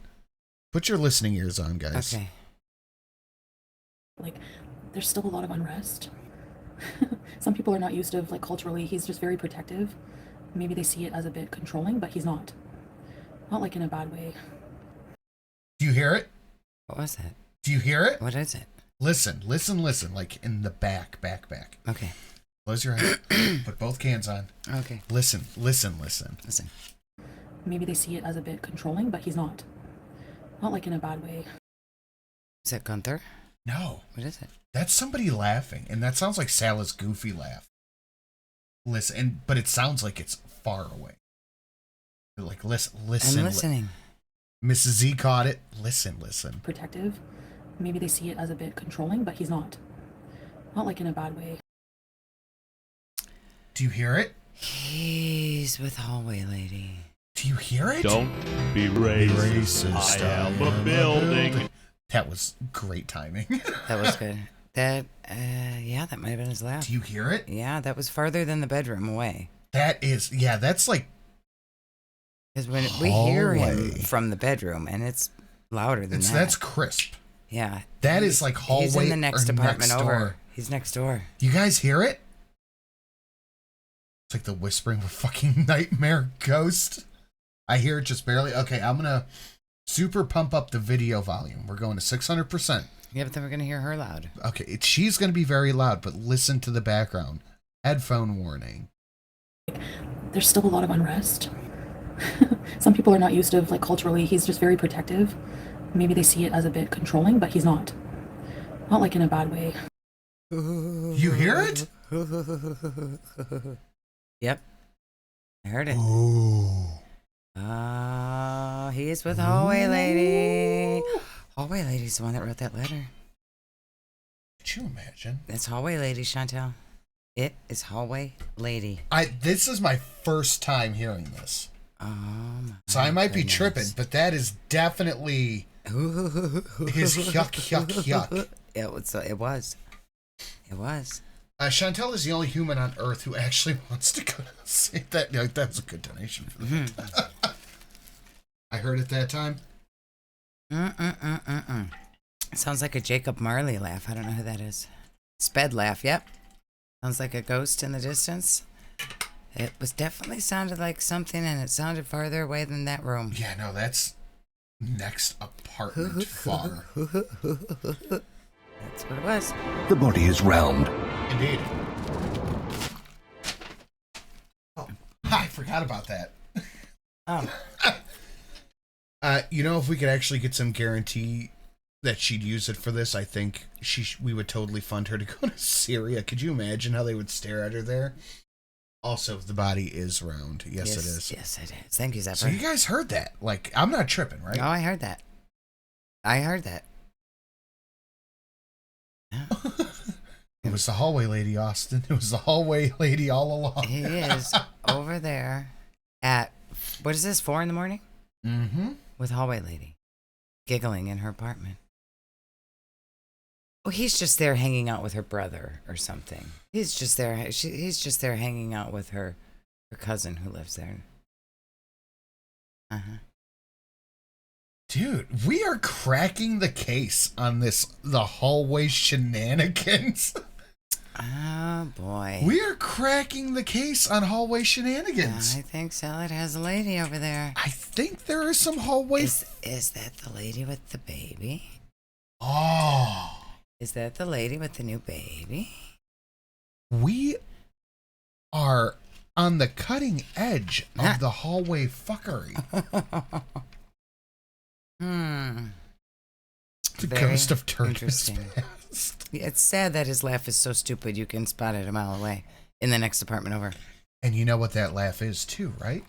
Put your listening ears on, guys. Okay. Like, there's still a lot of unrest. Some people are not used to, like, culturally, he's just very protective. Maybe they see it as a bit controlling, but he's not. Not like in a bad way. Do you hear it? What was that? Do you hear it? What is it? Listen, like in the back. Okay. Close your eyes. Put both cans on. Okay. Listen. Listen. Maybe they see it as a bit controlling, but he's not. Not like in a bad way. Is that Gunther? No. What is it? That's somebody laughing, and that sounds like Salah's goofy laugh. Listen, but it sounds like it's far away. Like, listen. I'm listening. Mrs. Z caught it. Listen. Protective. Maybe they see it as a bit controlling, but he's not. Not like in a bad way. Do you hear it? He's with Hallway Lady. Do you hear it? Don't be racist. I am a building. That was great timing. That was good. That, yeah, that might have been his laugh. Do you hear it? Yeah, that was farther than the bedroom away. That is, yeah, that's like... Because when we hear him Hallway. from the bedroom, and it's louder than that. That's crisp. Yeah. That is like hallway He's in the next or apartment next over. door. He's next door. You guys hear it? It's like the whispering of a fucking nightmare ghost. I hear it just barely. Okay, I'm gonna super pump up the video volume. We're going to 600%. Yeah, but then we're going to hear her loud. Okay, she's gonna be very loud, but listen to the background. Headphone warning. There's still a lot of unrest. Some people are not used to, like, culturally, he's just very protective. Maybe they see it as a bit controlling, but he's not. Not like in a bad way. You hear it? Yep. I heard it. Ooh. He is with Hallway Lady. Hallway Lady's the one that wrote that letter. Could you imagine? It's Hallway Lady, Chantel. It is Hallway Lady. This is my first time hearing this. Oh my So I might be goodness. tripping, but that is definitely his yuck. It was. Chantel is the only human on Earth who actually wants to go to see that. That was a good donation for that. I heard it that time. Sounds like a Jacob Marley laugh. I don't know who that is. Sped laugh, yep. Sounds like a ghost in the distance. It was definitely sounded like something, and it sounded farther away than that room. Yeah, no, that's next apartment far. That's what it was. The body is round. Indeed. Oh, I forgot about that. Oh. You know, if we could actually get some guarantee that she'd use it for this, I think we would totally fund her to go to Syria. Could you imagine how they would stare at her there? Also, the body is round. Yes, it is. Yes, it is. Thank you, Zephyr. So you guys heard that? Like, I'm not tripping, right? Oh, I heard that. Yeah. It was the hallway lady, Austin. It was the hallway lady all along. He is over there at, what is this, 4 a.m? Mm-hmm. With Hallway Lady, giggling in her apartment. Oh, he's just there hanging out with her brother or something. He's just there. He's just there hanging out with her cousin who lives there. Dude, we are cracking the case on the hallway shenanigans. Oh, boy. We are cracking the case on hallway shenanigans. I think Salad has a lady over there. I think there is some hallway... Is that the lady with the baby? Oh. Is that the lady with the new baby? We are on the cutting edge of the hallway fuckery. The ghost of Turtles past. It's sad that his laugh is so stupid you can spot it a mile away in the next apartment over. And you know what that laugh is too, right?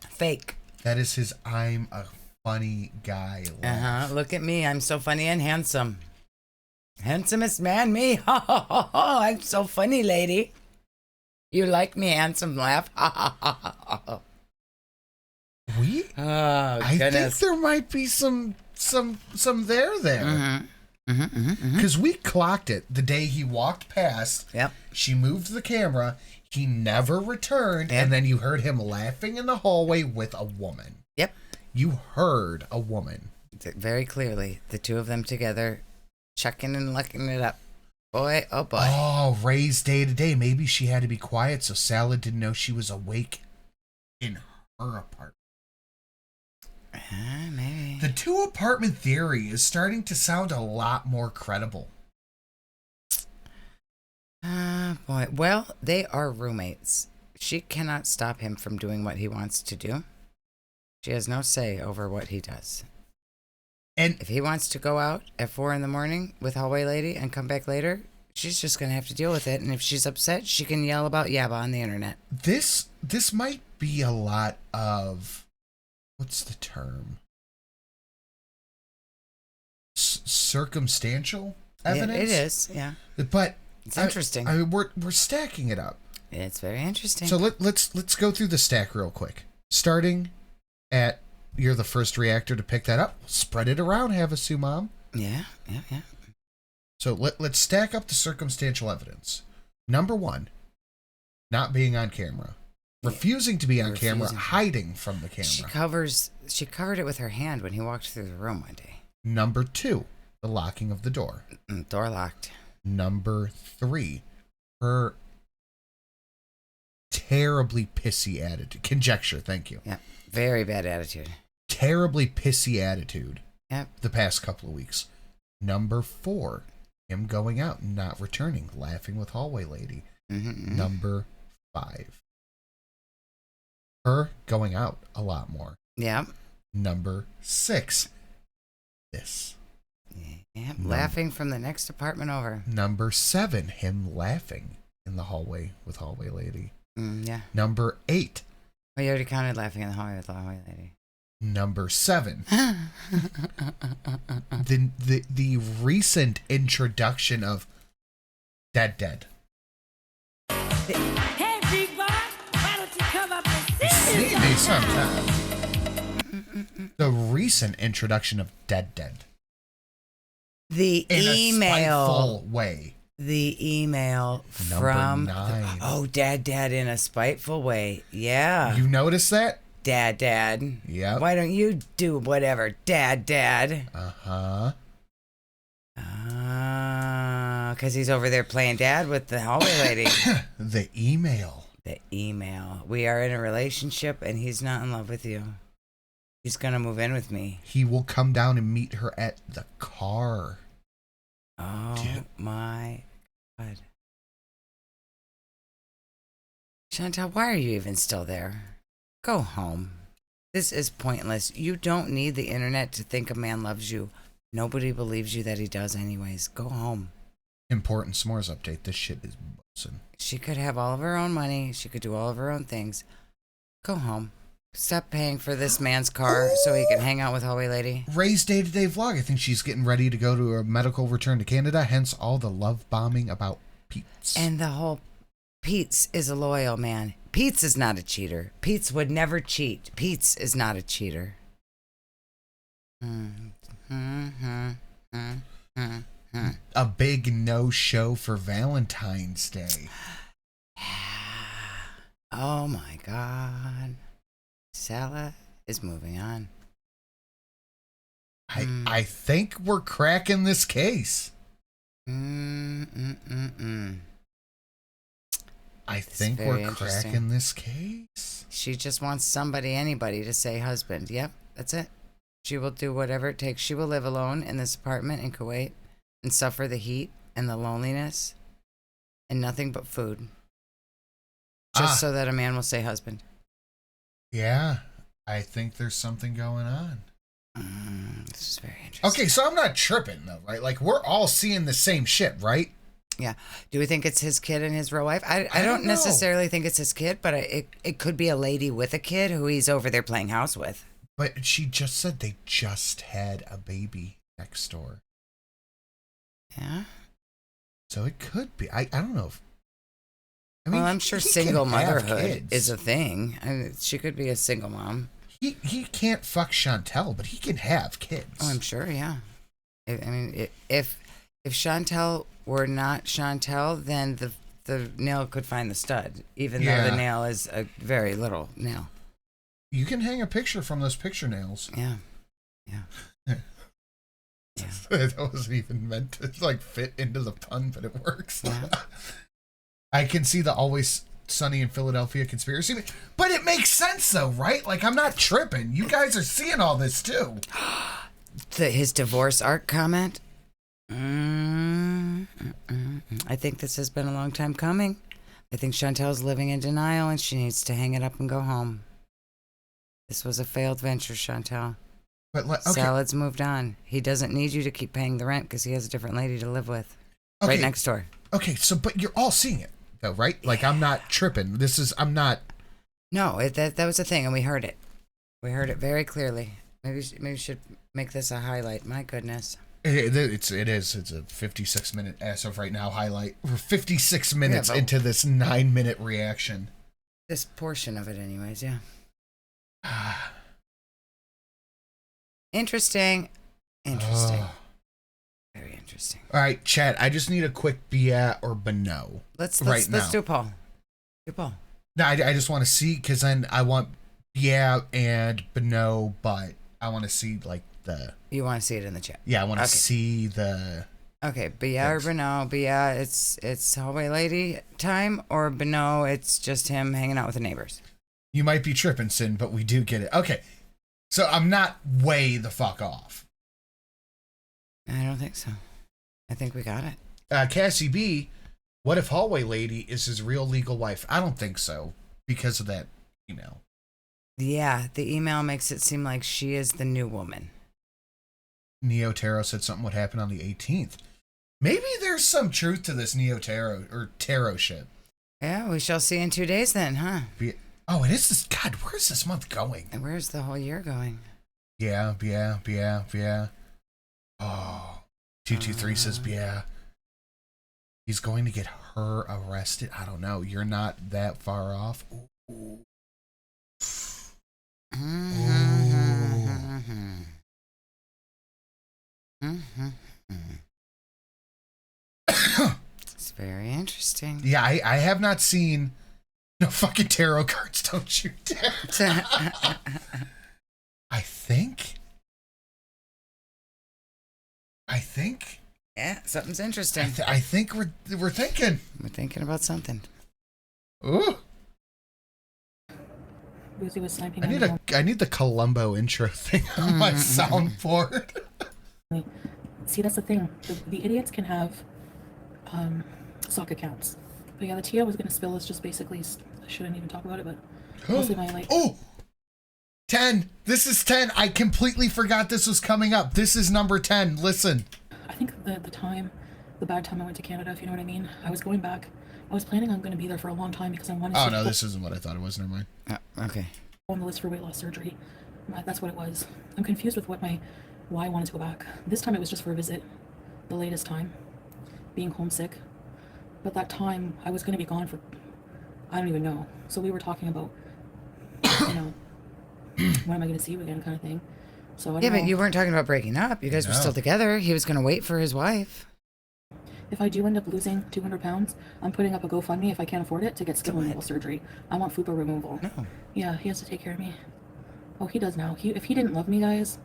Fake. That is his I'm a funny guy laugh. Look at me. I'm so funny and handsome. Handsomest man, me. Ha ha ha ha. I'm so funny, lady. You like me, handsome laugh? Ha ha ha ha ha. I think there might be some there. Because we clocked it the day he walked past. Yep. She moved the camera. He never returned. Yep. And then you heard him laughing in the hallway with a woman. Yep. You heard a woman. Very clearly. The two of them together, checking and looking it up. Boy, oh boy. Oh, Ray's day to day. Maybe she had to be quiet so Salad didn't know she was awake in her apartment. Maybe. The 2-apartment theory is starting to sound a lot more credible. Boy. Well, they are roommates. She cannot stop him from doing what he wants to do. She has no say over what he does. And if he wants to go out at 4 a.m. with Hallway Lady and come back later, she's just going to have to deal with it. And if she's upset, she can yell about Yabba on the internet. This might be a lot of, what's the term? Circumstantial evidence? Yeah, it is, yeah. But it's interesting. I mean, we're stacking it up. It's very interesting. So let's go through the stack real quick. Starting at, you're the first reactor to pick that up. Spread it around, Havasu Mom. Yeah. So let's stack up the circumstantial evidence. Number 1, not being on camera. Refusing to be on camera, hiding from the camera. She covered it with her hand when he walked through the room one day. Number 2, the locking of the door. Door locked. Number 3, her terribly pissy attitude. Conjecture, thank you. Yeah, very bad attitude. Terribly pissy attitude. Yep. The past couple of weeks. Number 4, him going out and not returning, laughing with Hallway Lady. Number 5, her going out a lot more. Yeah. Number 6, this. Yeah, laughing from the next apartment over. Number 7, him laughing in the hallway with Hallway Lady. Yeah. Number 8. We already counted laughing in the hallway with the Hallway Lady. Number 7. the recent introduction of Dead. Hey, big boy, why don't you come up and see Me sometime. The recent introduction of Dead. The in email. A spiteful way. The email Number from 9. Dad in a spiteful way. Yeah. You noticed that? Dad. Yeah. Why don't you do whatever, Dad? Uh-huh. Because he's over there playing Dad with the Hallway Lady. The email. We are in a relationship and he's not in love with you. He's going to move in with me. He will come down and meet her at the car. Oh, my God. Chantal, why are you even still there? Go home. This is pointless. You don't need the internet to think a man loves you. Nobody believes you that he does anyways. Go home. Important s'mores update. This shit is bussin'. She could have all of her own money. She could do all of her own things. Go home. Stop paying for this man's car so he can hang out with Hallway Lady. Ray's day-to-day vlog. I think she's getting ready to go to a medical return to Canada, hence all the love bombing about Pete's. And the whole Pete's is a loyal man. Pete's is not a cheater. Pete's would never cheat. Pete's is not a cheater. A big no-show for Valentine's Day. Oh my God. Sala is moving on. I think we're cracking this case. I think we're cracking this case. She just wants anybody to say husband. Yep, that's it. She will do whatever it takes. She will live alone in this apartment in Kuwait and suffer the heat and the loneliness and nothing but food. Just so that a man will say husband. Yeah, I think there's something going on. This is very interesting. Okay, so I'm not tripping though, right? Like we're all seeing the same shit, right? Yeah. Do we think it's his kid and his real wife? I don't don't know. necessarily think it's his kid, but it could be a lady with a kid who he's over there playing house with. But she just said they just had a baby next door. Yeah. So it could be. I don't know if... Well, I'm sure he single can have motherhood kids. is a thing. I mean, she could be a single mom. He can't fuck Chantel, but he can have kids. Oh, I'm sure, yeah. I mean, if Chantel were not Chantel, then the nail could find the stud, even though the nail is a very little nail. You can hang a picture from those picture nails. Yeah. Yeah. Yeah. That wasn't even meant to like fit into the pun, but it works. Yeah. I can see the Always Sunny in Philadelphia conspiracy, but it makes sense though, right? Like I'm not tripping. You guys are seeing all this too. His divorce arc comment. I think this has been a long time coming. I think Chantel's living in denial and she needs to hang it up and go home. This was a failed venture, Chantel. But like, okay. Salad's moved on. He doesn't need you to keep paying the rent because he has a different lady to live with. Okay. Right next door. Okay, so but you're all seeing it though, right? Like I'm not tripping. I'm not. No, that was the thing, and we heard it. We heard it very clearly. Maybe we should make this a highlight. My goodness. It is. It's a 56-minute as of right now highlight. We're 56 minutes into this 9-minute reaction. This portion of it, anyways. Yeah. Interesting. Very interesting. All right, chat. I just need a quick yeah or no. Let's now. do Paul. Do Paul. No, I just want to see because then I want yeah and no, but I want to see like the. You want to see it in the chat? Yeah, I want to see the. Okay, Bia or Beno? Bia, it's hallway lady time, or Beno, it's just him hanging out with the neighbors. You might be tripping, Sin, but we do get it. Okay, so I'm not way the fuck off. I don't think so. I think we got it. Cassie B, what if hallway lady is his real legal wife? I don't think so because of that email. Yeah, the email makes it seem like she is the new woman. Neo Tarot said something would happen on the 18th. Maybe there's some truth to this Neo Tarot or Tarot shit. Yeah, we shall see in 2 days then, huh? Oh, it is this. God, where's this month going? And where's the whole year going? Yeah. Oh, 223 says, yeah. He's going to get her arrested. I don't know. You're not that far off. Ooh. It's very interesting. Yeah, I have not seen no fucking tarot cards. Don't you dare. I think. Yeah, something's interesting. I think we're thinking. We're thinking about something. Ooh. Boozy was sniping. I need the Columbo intro thing on my soundboard. See, that's the thing. The idiots can have sock accounts. But yeah, the Tia was gonna spill is just basically. I shouldn't even talk about it, but mostly my like. Oh. 10. This is 10. I completely forgot this was coming up. This is number 10. Listen. I think the bad time I went to Canada, if you know what I mean. I was going back. I was planning on going to be there for a long time because I wanted to... Oh, no, this isn't what I thought it was. Never mind. Okay. On the list for weight loss surgery. That's what it was. I'm confused with why I wanted to go back. This time it was just for a visit. The latest time. Being homesick. But that time, I was going to be gone for... I don't even know. So we were talking about, you know, when am I going to see you again kind of thing. So I don't know. But you weren't talking about breaking up. You guys were still together. He was going to wait for his wife. If I do end up losing 200 pounds, I'm putting up a GoFundMe if I can't afford it to get skin removal surgery. I want fupa removal. No. Yeah, he has to take care of me. Oh, he does now. If he didn't love me, guys,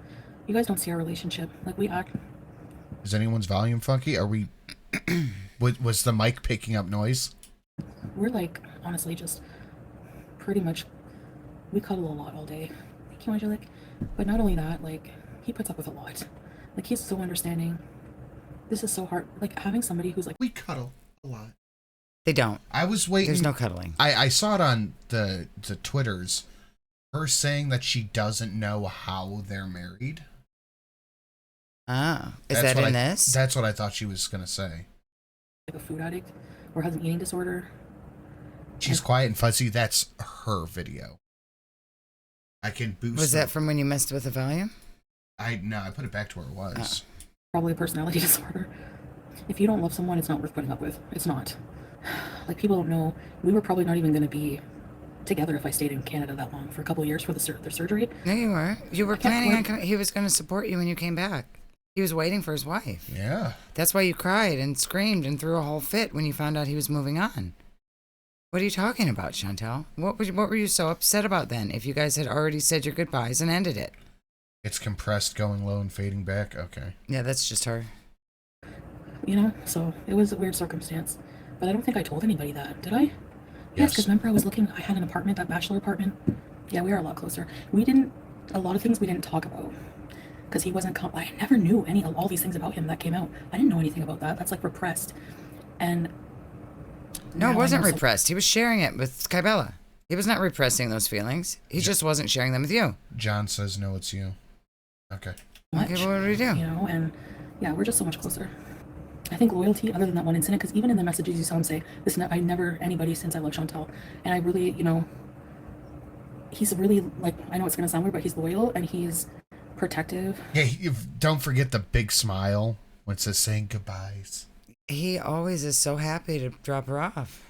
you guys don't see our relationship. Like, we act... Is anyone's volume funky? Are we... was the mic picking up noise? We're, like, honestly, just pretty much... We cuddle a lot all day. Thank you, Angelique. But not only that, like, he puts up with a lot. Like, he's so understanding. This is so hard. Like, having somebody who's like... We cuddle a lot. They don't. I was waiting. There's no cuddling. I saw it on the Twitters. Her saying that she doesn't know how they're married. Ah, is that in this? That's what I thought she was gonna say. Like a food addict or has an eating disorder. She's quiet and fuzzy. That's her video. I can boost. Was that from when you messed with the volume? I put it back to where it was. Probably a personality disorder. If you don't love someone, it's not worth putting up with. It's not. Like, people don't know. We were probably not even going to be together if I stayed in Canada that long for a couple of years for the surgery. No, you were. You were planning on he was going to support you when you came back. He was waiting for his wife. Yeah. That's why you cried and screamed and threw a whole fit when you found out he was moving on. What are you talking about, Chantel? What were you so upset about then, if you guys had already said your goodbyes and ended it? It's compressed, going low and fading back. Okay. Yeah, that's just her. You know, so it was a weird circumstance. But I don't think I told anybody that, did I? Yes, because remember I was looking, I had an apartment, that bachelor apartment. Yeah, we are a lot closer. A lot of things we didn't talk about. Because he wasn't, I never knew all these things about him that came out. I didn't know anything about that. That's like repressed. And no, it wasn't repressed. He was sharing it with Kybella. He was not repressing those feelings. He just wasn't sharing them with you. John says, no, it's you. Okay. Okay, well, what do we do? You know, and yeah, we're just so much closer. I think loyalty, other than that one incident, because even in the messages you saw him say, listen, I never anybody since I love Chantel. And I really, you know, he's really, like, I know it's going to sound weird, but he's loyal and he's protective. Yeah, don't forget the big smile when it says saying goodbyes. He always is so happy to drop her off.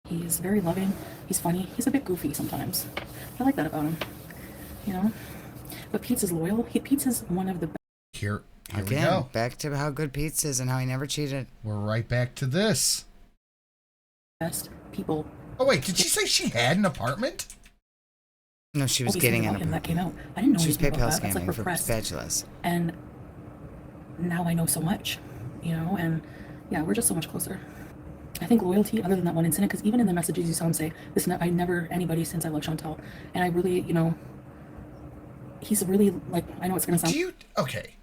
He's very loving. He's funny. He's a bit goofy sometimes. I like that about him. You know? But Pete's is loyal. Pete's is one of the best. Here Again, we go. Back to how good Pete's is and how he never cheated. We're right back to this. Best people. Oh, wait, did she say she had an apartment? No, she was getting an apartment. That came out. I didn't know she was anything PayPal about that. That's like scamming for repressed. spadulas. And now I know so much, you know, and yeah, we're just so much closer. I think loyalty, other than that one incident, because even in the messages you saw him say, listen, I never anybody since I love Chantel. And I really, you know, he's really, like, I know it's going to sound... Okay.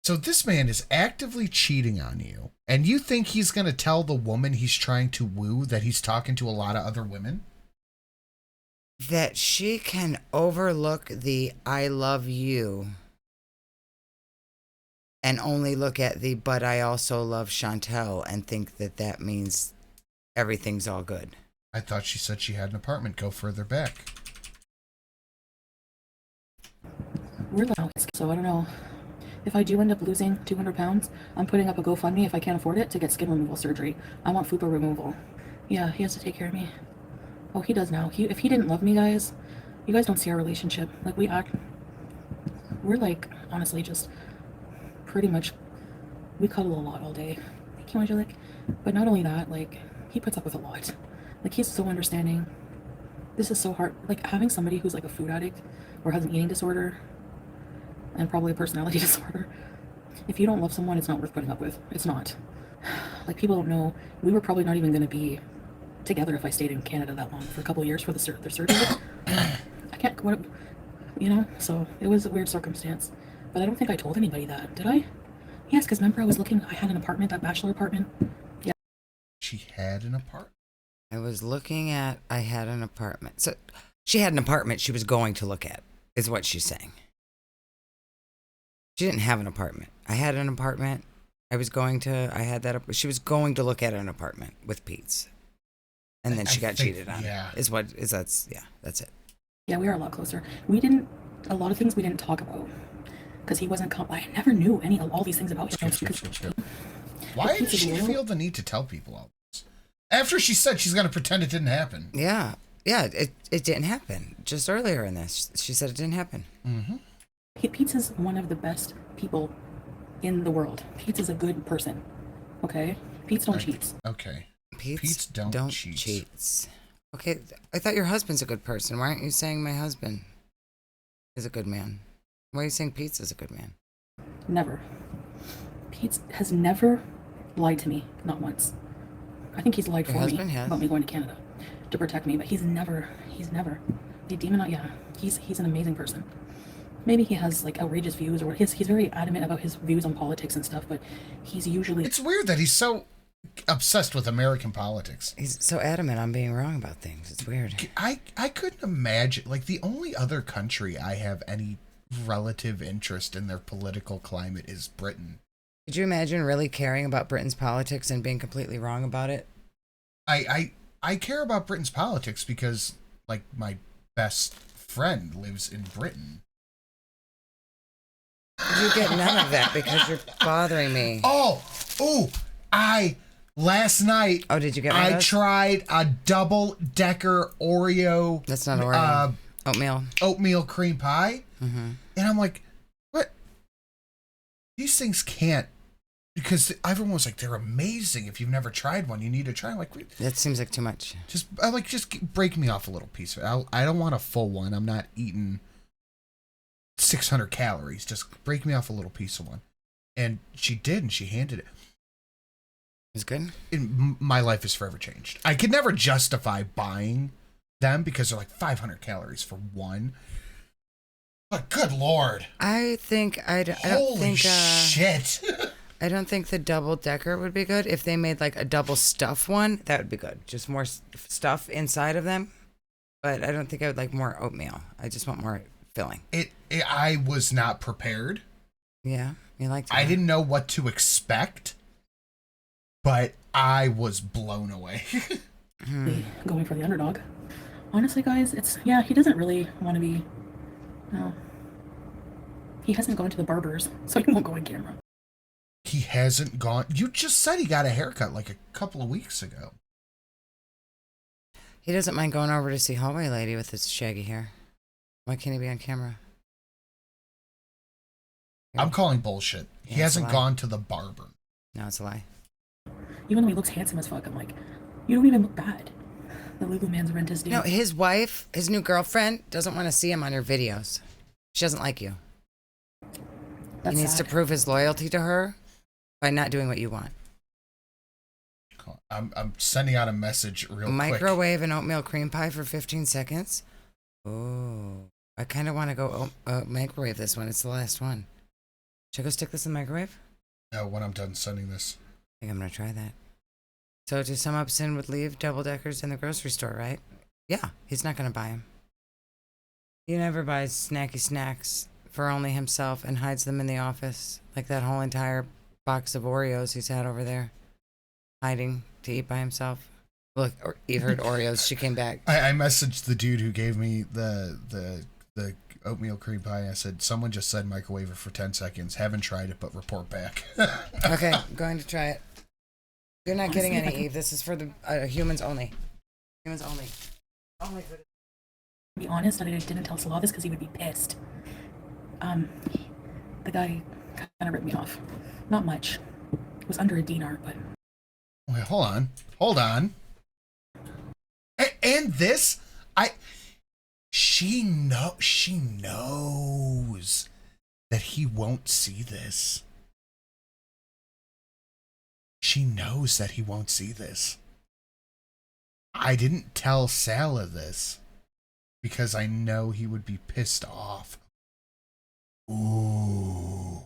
So this man is actively cheating on you, and you think he's going to tell the woman he's trying to woo that he's talking to a lot of other women? That she can overlook the I love you and only look at the but I also love Chantel and think that that means everything's all good. I thought she said she had an apartment. Go further back. We're loud, so I don't know. If I do end up losing 200 pounds, I'm putting up a GoFundMe if I can't afford it to get skin removal surgery. I want fupa removal. Yeah, he has to take care of me. Oh, he does now. If he didn't love me, guys, you guys don't see our relationship. Like, we're like, honestly, just pretty much, we cuddle a lot all day. Thank you, Angelique. But not only that, like, he puts up with a lot. Like, he's so understanding. This is so hard. Like, having somebody who's like a food addict or has an eating disorder and probably a personality disorder. If you don't love someone, it's not worth putting up with. It's not. Like, people don't know. We were probably not even going to be together if I stayed in Canada that long for a couple of years for the surgery. I can't, you know, so it was a weird circumstance. But I don't think I told anybody that, did I? Yes, because remember I was looking, I had an apartment, that bachelor apartment. Yeah. She had an apartment? I was looking at, I had an apartment. So she had an apartment she was going to look at, is what she's saying. She didn't have an apartment. I had an apartment. I she was going to look at an apartment with Pete's. And then she got cheated on. Yeah. That's it. Yeah, we are a lot closer. A lot of things we didn't talk about. Because he wasn't, I never knew all these things about him. Skip. Why does she feel the need to tell people all this? After she said she's going to pretend it didn't happen. Yeah, it didn't happen. Just earlier in this, she said it didn't happen. Mm-hmm. Pete's is one of the best people in the world. Pete's is a good person. Okay? Pete's don't cheat. Okay. Pete's don't cheat. Okay, I thought your husband's a good person. Why aren't you saying my husband is a good man? Why are you saying Pete's is a good man? Never. Pete has never lied to me, not once. I think he's lied for me about me going to Canada to protect me, but he's never. The demon, yeah, he's an amazing person. Maybe he has like outrageous views, or he's very adamant about his views on politics and stuff, but he's usually... It's weird that he's so obsessed with American politics. He's so adamant on being wrong about things. It's weird. I couldn't imagine, like, the only other country I have any relative interest in their political climate is Britain. Could you imagine really caring about Britain's politics and being completely wrong about it? I care about Britain's politics because, like, my best friend lives in Britain. You get none of that because you're bothering me. Last night. Oh, did you get one of I those? tried a double-decker Oreo. That's not Oreo. Oatmeal cream pie. Mm-hmm. And I'm like, what? These things can't, because everyone was like, they're amazing. If you've never tried one, you need to try. I'm like, that seems like too much. Just break me off a little piece of it. I don't want a full one. I'm not eating 600 calories. Just break me off a little piece of one. And she did, and she handed it. It's good. My life is forever changed. I could never justify buying them because they're like 500 calories for one. But good Lord. I think Holy shit. I don't think the double decker would be good. If they made like a double stuff one, that would be good. Just more stuff inside of them. But I don't think I would like more oatmeal. I just want more filling. I was not prepared. Yeah, you liked it. I didn't know what to expect, but I was blown away. Going for the underdog. Honestly, guys, he doesn't really want to be. No. He hasn't gone to the barbers, so he won't go on camera. He hasn't gone. You just said he got a haircut like a couple of weeks ago. He doesn't mind going over to see Hallway Lady with his shaggy hair. Why can't he be on camera? I'm calling bullshit. Yeah, he hasn't gone to the barber. No, it's a lie. Even though he looks handsome as fuck, I'm like, you don't even look bad. The Lulu man's rent is due. No, his wife, his new girlfriend, doesn't want to see him on her videos. She doesn't like you. That's he needs sad. to prove his loyalty to her by not doing what you want. I'm sending out a message real quick. Microwave an oatmeal cream pie for 15 seconds. Oh, I kind of want to go microwave this one. It's the last one. Should I go stick this in the microwave? No, when I'm done sending this. I think I'm going to try that. So to sum up, Sin would leave double-deckers in the grocery store, right? Yeah, he's not going to buy them. He never buys snacky snacks for only himself and hides them in the office, like that whole entire box of Oreos he's had over there, hiding to eat by himself. Look, you heard Oreos. She came back. I messaged the dude who gave me the oatmeal cream pie. I said, someone just said microwave it for 10 seconds. Haven't tried it, but report back. Okay, going to try it. You're not getting any, Eve. This is for the humans only. Humans only. Oh my goodness. To be honest, I didn't tell Salah this because he would be pissed. The guy kind of ripped me off. Not much. It was under a dinar, but... Wait, hold on. And this, she knows that he won't see this. She knows that he won't see this. I didn't tell Salah this because I know he would be pissed off. Ooh.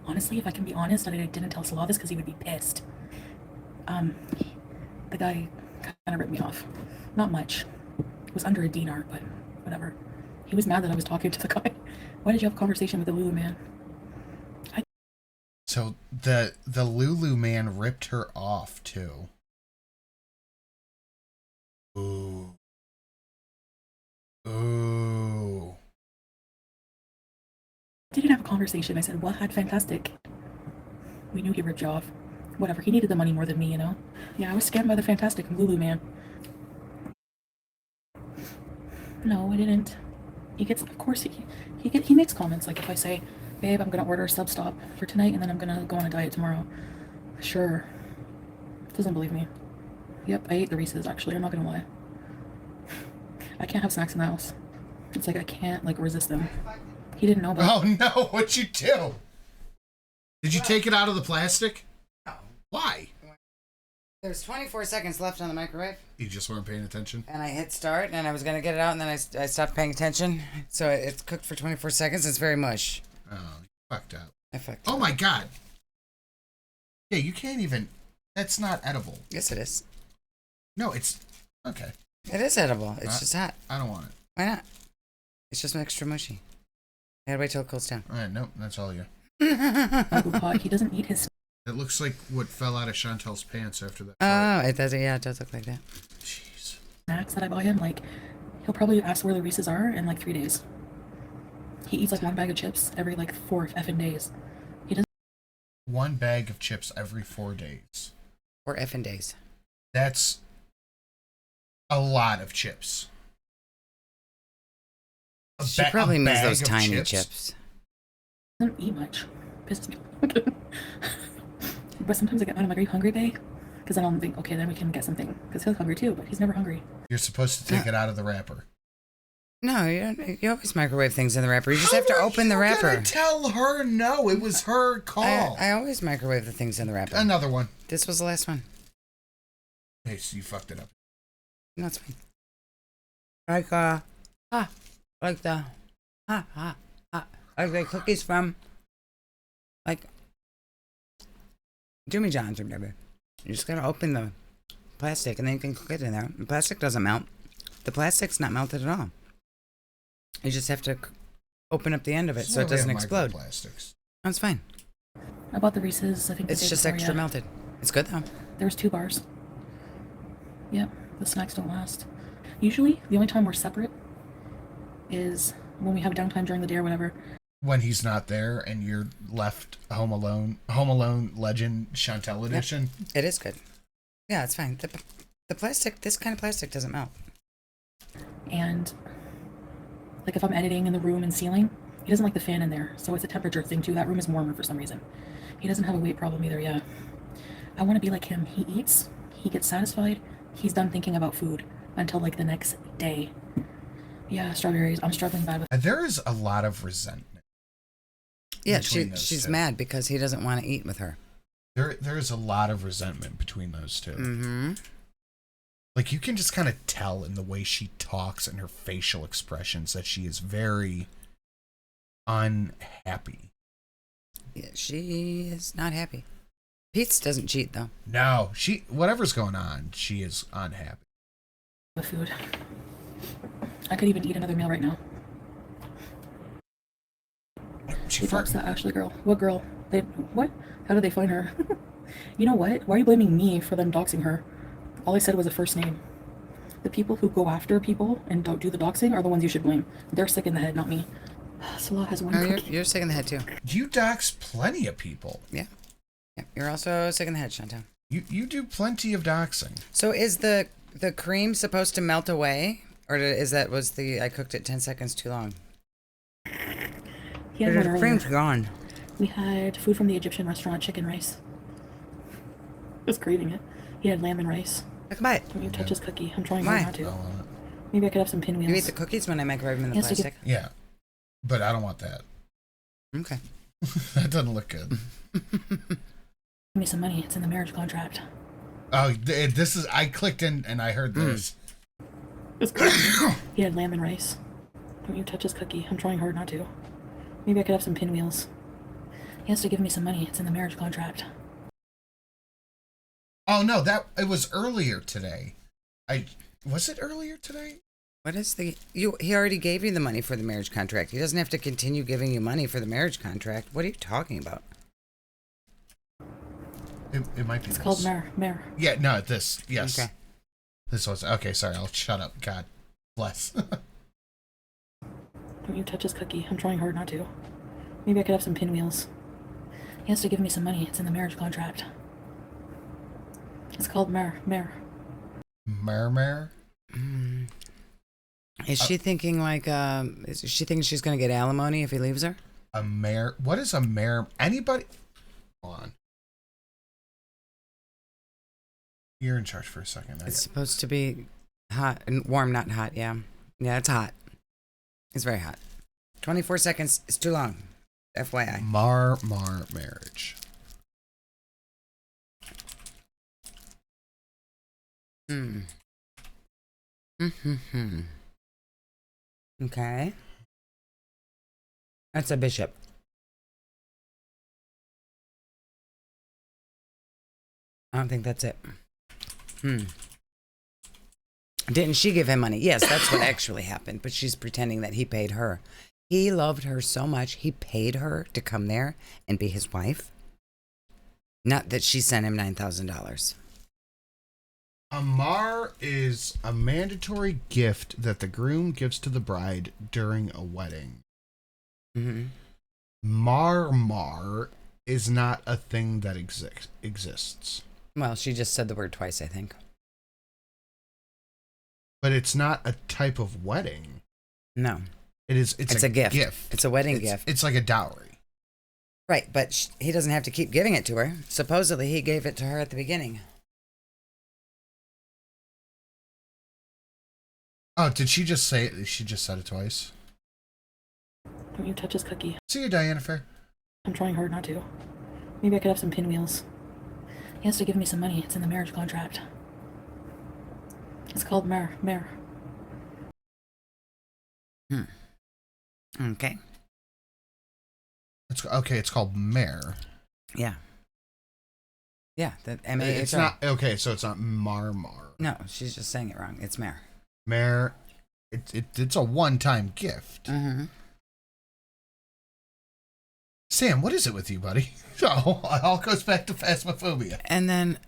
Honestly, if I can be honest, I didn't tell Salah this because he would be pissed. The guy kind of ripped me off. Not much. It was under a dinar, but whatever. He was mad that I was talking to the guy. Why did you have a conversation with the Lulu man? So the Lulu man ripped her off too. Ooh. Ooh. Didn't have a conversation. I said, what? Fantastic. We knew he ripped you off. Whatever. He needed the money more than me, you know? Yeah, I was scammed by the fantastic Lulu man. No, I didn't. He gets, of course, he makes comments like if I say, babe, I'm gonna order a sub stop for tonight and then I'm gonna go on a diet tomorrow. Sure. Doesn't believe me. Yep, I ate the Reese's actually, I'm not gonna lie. I can't have snacks in the house. It's like I can't resist them. He didn't know about Oh no, what'd you do? Did you take it out of the plastic? No. Why? There's 24 seconds left on the microwave. You just weren't paying attention? And I hit start, and I was going to get it out, and then I stopped paying attention. So it's cooked for 24 seconds. It's very mush. Oh, Fucked up. I fucked Oh up. my god. Yeah, you can't even. That's not edible. Yes, it is. No, it's okay. It is edible. It's just hot. I don't want it. Why not? It's just extra mushy. I gotta wait till it cools down. All right, nope, that's all you. He doesn't eat his. It looks like what fell out of Chantel's pants after that. Oh, it does. Yeah, it does look like that. Jeez. Snacks that I buy him, like, he'll probably ask where the Reese's are in like 3 days. He eats like one bag of chips every like 4 effing days. He doesn't. One bag of chips every 4 days. Or effing days. That's a lot of chips. She probably means bag those of tiny chips. Eat much. Pisses me. But sometimes I get out of my hungry bay, because then I'll think, okay, then we can get something. Because he's hungry too, but he's never hungry. You're supposed to take it out of the wrapper. No, you don't. You always microwave things in the wrapper. You just have to open the wrapper. Gonna tell her no. It was her call. I always microwave the things in the wrapper. Another one. This was the last one. Hey, so you fucked it up. No, it's fine. Like like the like the cookies from like Jimmy John's or whatever. You just gotta open the plastic and then you can cook it in there. The plastic doesn't melt. The plastic's not melted at all. You just have to open up the end of it so it doesn't explode. Plastics. That's fine. I bought the Reese's. I think the It's day just before, extra yeah. melted. It's good though. There was 2 bars. Yep, the snacks don't last. Usually, the only time we're separate is when we have downtime during the day or whatever. When he's not there and you're left home alone. Home Alone Legend Chantel edition. It is good. Yeah, it's fine. The plastic, this kind of plastic doesn't melt. And like if I'm editing in the room and ceiling, he doesn't like the fan in there, so it's a temperature thing too. That room is warmer for some reason. He doesn't have a weight problem either. Yeah, I want to be like him. He eats, he gets satisfied, he's done thinking about food until like the next day. Yeah, strawberries. I'm struggling bad with. There is a lot of resentment. Yeah, between those she's two. mad because he doesn't want to eat with her. There is a lot of resentment between those two. Mm-hmm. Like you can just kind of tell in the way she talks and her facial expressions that she is very unhappy. Yeah, she is not happy. Pete's doesn't cheat though. No, whatever's going on, she is unhappy. Food. I could even eat another meal right now. She She talks that Ashley girl. What girl? What? How did they find her? You know what? Why are you blaming me for them doxing her? All I said was a first name. The people who go after people and don't do the doxing are the ones you should blame. They're sick in the head, not me. Salah has one Oh, cookie. you're sick in the head too. You dox plenty of people. Yeah. You're also sick in the head, Chantal. You do plenty of doxing. So is the cream supposed to melt away, or I cooked it 10 seconds too long? He had one The cream's earlier. gone. We had food from the Egyptian restaurant, chicken rice. I was craving it. He had lamb and rice. I can buy it. Don't you touch his cookie. I'm trying Why? hard not to. I want it. Maybe I could have some pinwheels. You eat the cookies when I microwave them in the Yes, I do. plastic? Yeah, but I don't want that. Okay. That doesn't look good. Give me some money. It's in the marriage contract. Oh, this is. I clicked in and I heard this. It's good. He had lamb and rice. Don't you touch his cookie. I'm trying hard not to. Maybe I could have some pinwheels. He has to give me some money. It's in the marriage contract. Oh no, it was earlier today. Was it earlier today? What is he already gave you the money for the marriage contract. He doesn't have to continue giving you money for the marriage contract. What are you talking about? It might be. It's this. called Mare. Yeah, no, this. Yes. Okay. This was okay. Sorry, I'll shut up. God bless. Don't you touch his cookie. I'm trying hard not to. Maybe I could have some pinwheels. He has to give me some money. It's in the marriage contract. It's called Mare. Mare. Is she thinking like, is she thinking she's going to get alimony if he leaves her? A mare. What is a mare? Anybody? Hold on. You're in charge for a second. It's supposed to be hot and warm, not hot. Yeah. Yeah, it's hot. It's very hot. 24 seconds is too long. FYI. Marriage. Okay. That's a bishop. don't think that's it. Didn't she give him money? Yes, that's what actually happened. But she's pretending that he paid her. He loved her so much, he paid her to come there and be his wife. Not that she sent him $9,000. A mar is a mandatory gift that the groom gives to the bride during a wedding. Mm-hmm. Mar is not a thing that exists. Well, she just said the word twice, I think. But it's not a type of wedding. No. It's a gift. It's a wedding gift. It's like a dowry. Right, but he doesn't have to keep giving it to her. Supposedly, he gave it to her at the beginning. Oh, did she just say it? She just said it twice. Don't you touch his cookie. See you, Diana Fair. I'm trying hard not to. Maybe I could have some pinwheels. He has to give me some money. It's in the marriage contract. It's called Mare. Okay. It's called Mare. Yeah. Yeah, the M-A-H-R. It's not, okay, so it's not Mar. No, she's just saying it wrong. It's Mare. Mare, it's a one-time gift. Mm-hmm. Sam, what is it with you, buddy? Oh, it all goes back to phasmophobia. And then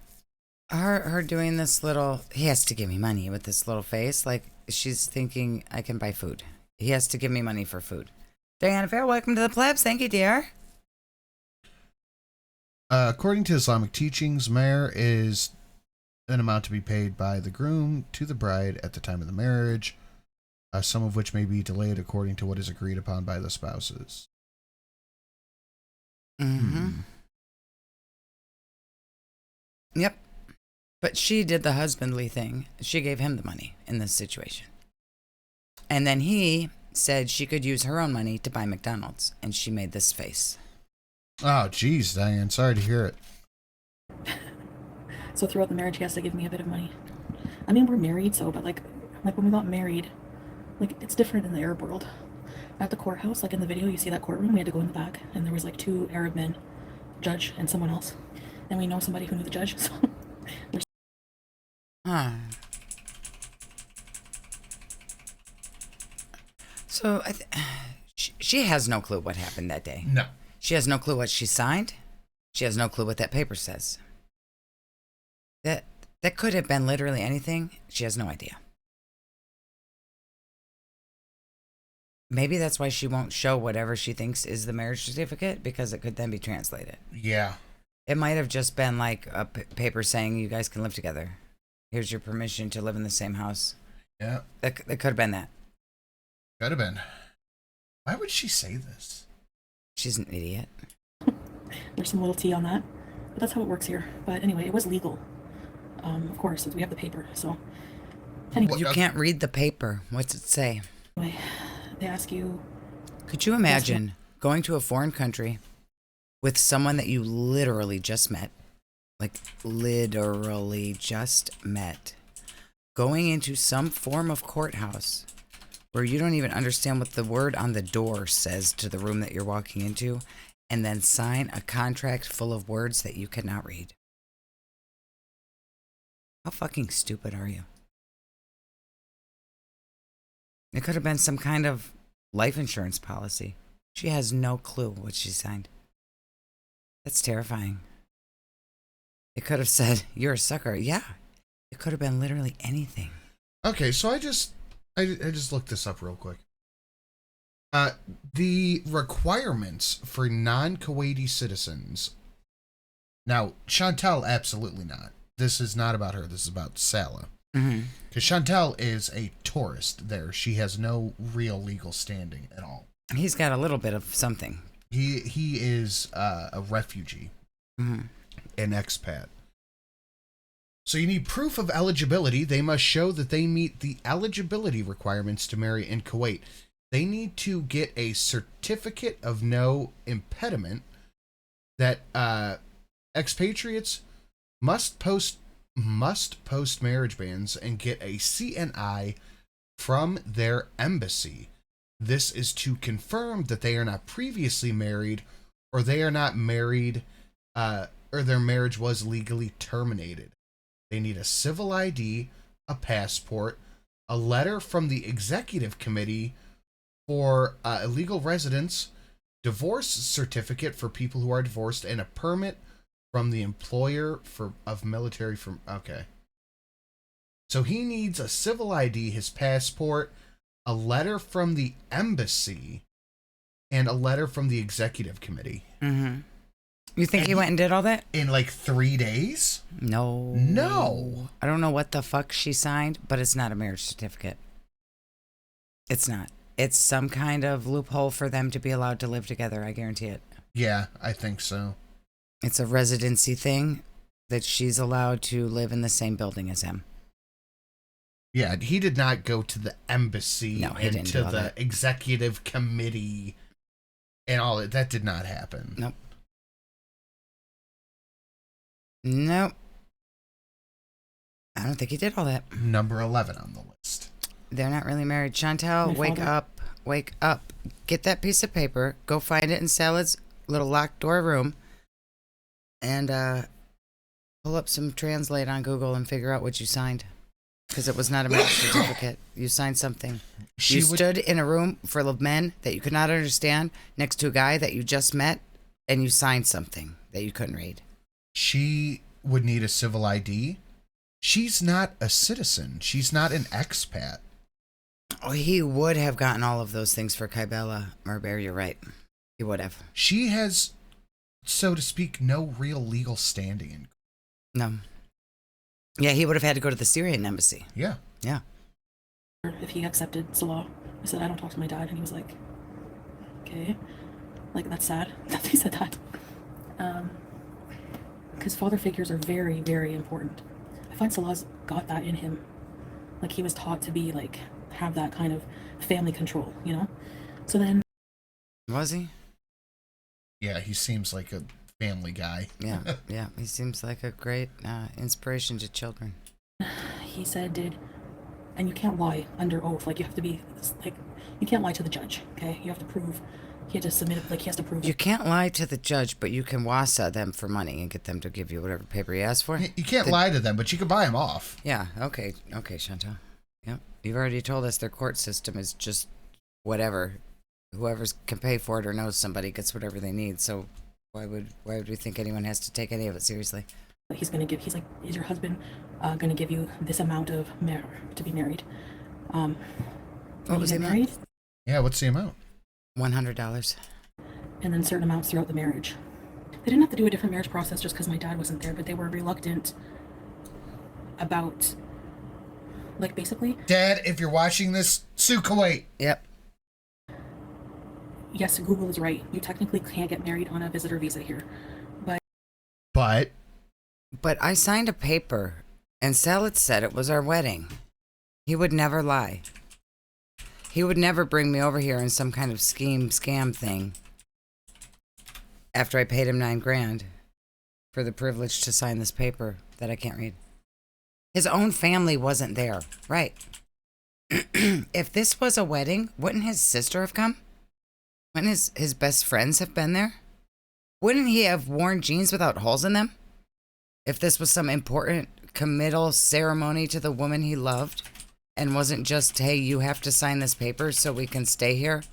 her doing this little, he has to give me money with this little face. Like, she's thinking I can buy food. He has to give me money for food. Diana Fair, welcome to the plebs. Thank you, dear. According to Islamic teachings, Mare is an amount to be paid by the groom to the bride at the time of the marriage, some of which may be delayed according to what is agreed upon by the spouses. Mm-hmm. Yep. But she did the husbandly thing. She gave him the money in this situation. And then he said she could use her own money to buy McDonald's, and she made this face. Oh, geez, Diane. Sorry to hear it. So throughout the marriage, he has to give me a bit of money. I mean, we're married, so, but like when we got married, like, it's different in the Arab world. At the courthouse, like in the video, you see that courtroom, we had to go in the back, and there was like 2 Arab men, judge and someone else. And we know somebody who knew the judge, so... Huh. So, she has no clue what happened that day. No. She has no clue what she signed. She has no clue what that paper says. That could have been literally anything. She has no idea. Maybe that's why she won't show whatever she thinks is the marriage certificate, because it could then be translated. Yeah. It might have just been like a paper saying you guys can live together. Here's your permission to live in the same house. Yeah. That could have been that. Could have been. Why would she say this? She's an idiot. There's some little tea on that, but that's how it works here. But anyway, it was legal. Of course, we have the paper, so... Anyway, You can't read the paper. What's it say? anyway, they ask you... Could you imagine going to a foreign country with someone that you literally just met? Like, literally just met. Going into some form of courthouse where you don't even understand what the word on the door says to the room that you're walking into, and then sign a contract full of words that you cannot read. How fucking stupid are you? It could have been some kind of life insurance policy. She has no clue what she signed. That's terrifying. It could have said, you're a sucker. Yeah. It could have been literally anything. Okay, so I just looked this up real quick. The requirements for non-Kuwaiti citizens. Now, Chantal, absolutely not. This is not about her. This is about Salah. Mm-hmm. Because Chantal is a tourist there. She has no real legal standing at all. He's got a little bit of something. He is a refugee, Mm-hmm. an expat. So you need proof of eligibility. They must show that they meet the eligibility requirements to marry in Kuwait. They need to get a certificate of no impediment that expatriates must post marriage bans and get a CNI from their embassy. This is to confirm that they are not previously married, or they are not married their marriage was legally terminated. They need a civil ID, a passport, a letter from the executive committee for illegal residence, divorce certificate for people who are divorced, and a permit from the employer of military from. Okay. So he needs a civil ID, his passport, a letter from the embassy, and a letter from the executive committee. Mm-hmm. You think he went and did all that? In like 3 days? No. No. I don't know what the fuck she signed, but it's not a marriage certificate. It's not. It's some kind of loophole for them to be allowed to live together. I guarantee it. Yeah, I think so. It's a residency thing that she's allowed to live in the same building as him. Yeah, he did not go to the embassy No, he and didn't to do all the that. executive committee and all that. That did not happen. Nope. Nope. I don't think he did all that. Number 11 on the list. They're not really married. Chantel, My wake father. up. Wake up. Get that piece of paper. Go find it in Salad's little locked door room. And pull up some translate on Google and figure out what you signed. Because it was not a marriage certificate. You signed something. You stood in a room full of men that you could not understand next to a guy that you just met, and you signed something that you couldn't read. She would need a civil ID. She's not a citizen. She's not an expat. Oh, he would have gotten all of those things for Kybella Marbury. You're right. He would have. She has, so to speak, no real legal standing. No. Yeah, he would have had to go to the Syrian embassy. Yeah. Yeah. If he accepted Salah, I said, I don't talk to my dad. And he was like, okay. Like, that's sad that he said that. Because father figures are very, very important. I find Salah's got that in him. Like, he was taught to be, like, have that kind of family control, you know? So then... Was he? Yeah, he seems like a family guy. Yeah, yeah. He seems like a great inspiration to children. He said, and you can't lie under oath. Like, you have to be, like, you can't lie to the judge, okay? You have to prove, he had to submit it, like, he has to prove You can't lie to the judge, but you can wassa them for money and get them to give you whatever paper you ask for. You can't lie to them, but you can buy them off. Yeah, okay, Chantal. Yep. You've already told us their court system is just whatever. Whoever can pay for it or knows somebody gets whatever they need, so why would we think anyone has to take any of it seriously? he's going to give, he's like, is your husband going to give you this amount of to be married? What was the amount? married? Yeah, what's the amount? $100. And then certain amounts throughout the marriage. They didn't have to do a different marriage process just because my dad wasn't there, but they were reluctant about, like, basically, Dad, if you're watching this, sue Kuwait. Yep. yes, Google is right. You technically can't get married on a visitor visa here. But But I signed a paper, and Salad said it was our wedding. He would never lie. He would never bring me over here in some kind of scam thing after I paid him $9,000 for the privilege to sign this paper that I can't read. His own family wasn't there, right? If this was a wedding, wouldn't his sister have come? Wouldn't his best friends have been there? Wouldn't he have worn jeans without holes in them? If this was some important committal ceremony to the woman he loved and wasn't just, hey, you have to sign this paper so we can stay here?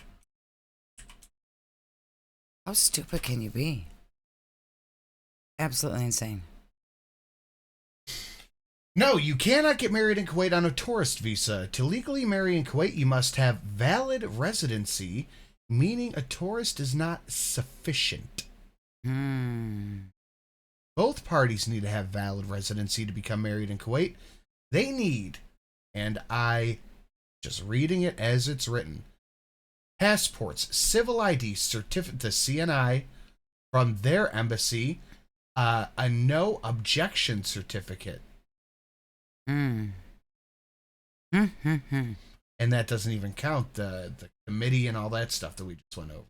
How stupid can you be? Absolutely insane. no, you cannot get married in Kuwait on a tourist visa. To legally marry in Kuwait, you must have valid residency, meaning a tourist is not sufficient. Both parties need to have valid residency to become married in Kuwait. They need, and I just reading it as it's written, passports, civil ID, certificate to CNI from their embassy, a no objection certificate. And that doesn't even count the committee and all that stuff that we just went over.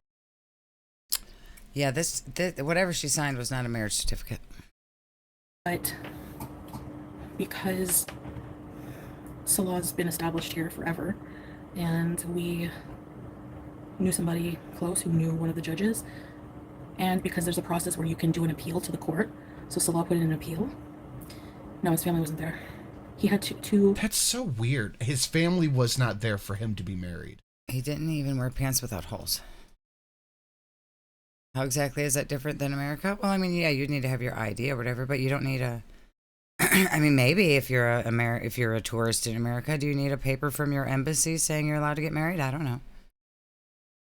Yeah, this whatever she signed was not a marriage certificate. But because Salah's been established here forever, and we knew somebody close who knew one of the judges, and because there's a process where you can do an appeal to the court, So Salah put in an appeal. No, his family wasn't there. He had two. That's so weird. His family was not there for him to be married. He didn't even wear pants without holes. How exactly is that different than America? Well, I mean, yeah, you'd need to have your ID or whatever, but you don't need a. I mean, maybe if you're a tourist in America, do you need a paper from your embassy saying you're allowed to get married? I don't know.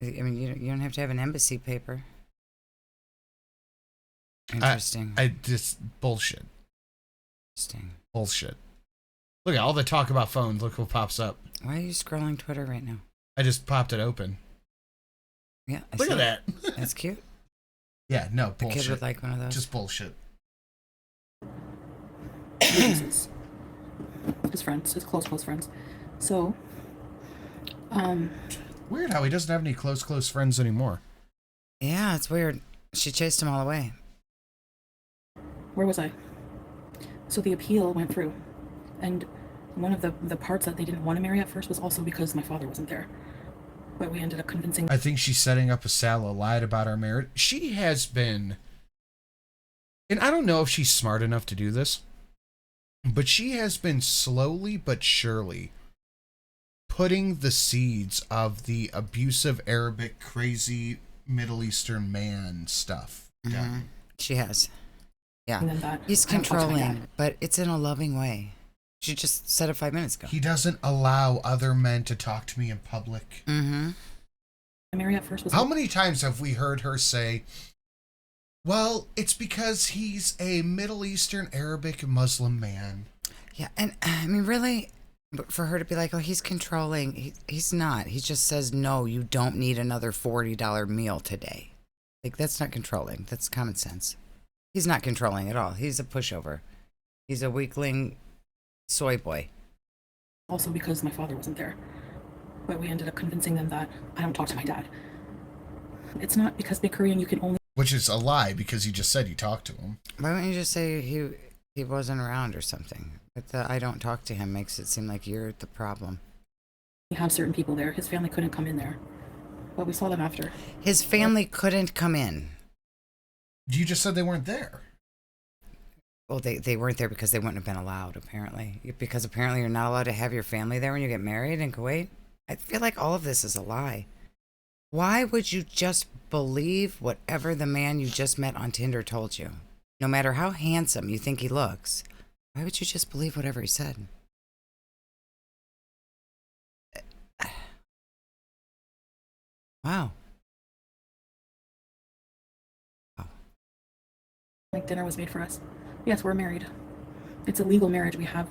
I mean, you don't have to have an embassy paper. Interesting. I just bullshit. Interesting. Bullshit. Look at all the talk about phones. Look what pops up. Why are you scrolling Twitter right now? I just popped it open. Yeah. I Look see at that. That's cute. Yeah, no, The bullshit. kid would like one of those. Just bullshit. His friends, his close friends. So, Weird how he doesn't have any close friends anymore. Yeah, it's weird. She chased him all away. where was I? So the appeal went through, and one of the parts that they didn't want to marry at first was also because my father wasn't there. But we ended up convincing. I think she's setting up a Sala, lied about our marriage. She has been, and I don't know if she's smart enough to do this, but she has been slowly but surely putting the seeds of the abusive Arabic, crazy Middle Eastern man stuff down. She has. Yeah. And then that He's I don't talk to my dad. controlling, but it's in a loving way. She just said it 5 minutes ago. He doesn't allow other men to talk to me in public. Mm-hmm. Mary at first was. How many times have we heard her say, well, it's because he's a Middle Eastern Arabic Muslim man. Yeah, and I mean, really, but for her to be like, oh, he's controlling. He's not. He just says, no, you don't need another $40 meal today. Like, that's not controlling. That's common sense. He's not controlling at all. He's a pushover. He's a weakling soy boy. Also because my father wasn't there. But we ended up convincing them that I don't talk to my dad. It's not because big Korean you can only. Which is a lie because you just said you talked to him. Why wouldn't you just say he wasn't around or something? But the I don't talk to him makes it seem like you're the problem. We have certain people there. His family couldn't come in there. But we saw them after. His family couldn't come in. You just said they weren't there. Well, they weren't there because they wouldn't have been allowed, apparently. Because apparently you're not allowed to have your family there when you get married in Kuwait. I feel like all of this is a lie. Why would you just believe whatever the man you just met on Tinder told you? No matter how handsome you think he looks, why would you just believe whatever he said? Wow. Like dinner was made for us. Yes, we're married. It's a legal marriage. We have.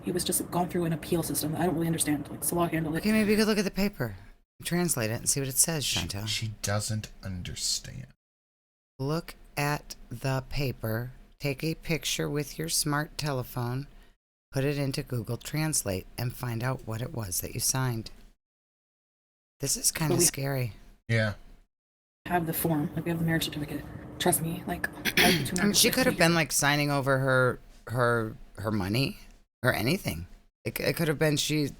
It was just gone through an appeal system. I don't really understand. Like Salah handled it. Okay, maybe you could look at the paper, translate it, and see what it says, Chantal. She doesn't understand. Look at the paper, take a picture with your smart telephone, put it into Google Translate, and find out what it was that you signed. This is kind of scary. Yeah. Have the form. Like we have the marriage certificate. Trust me. Like I mean, she could have been like signing over her money or anything. It could have been she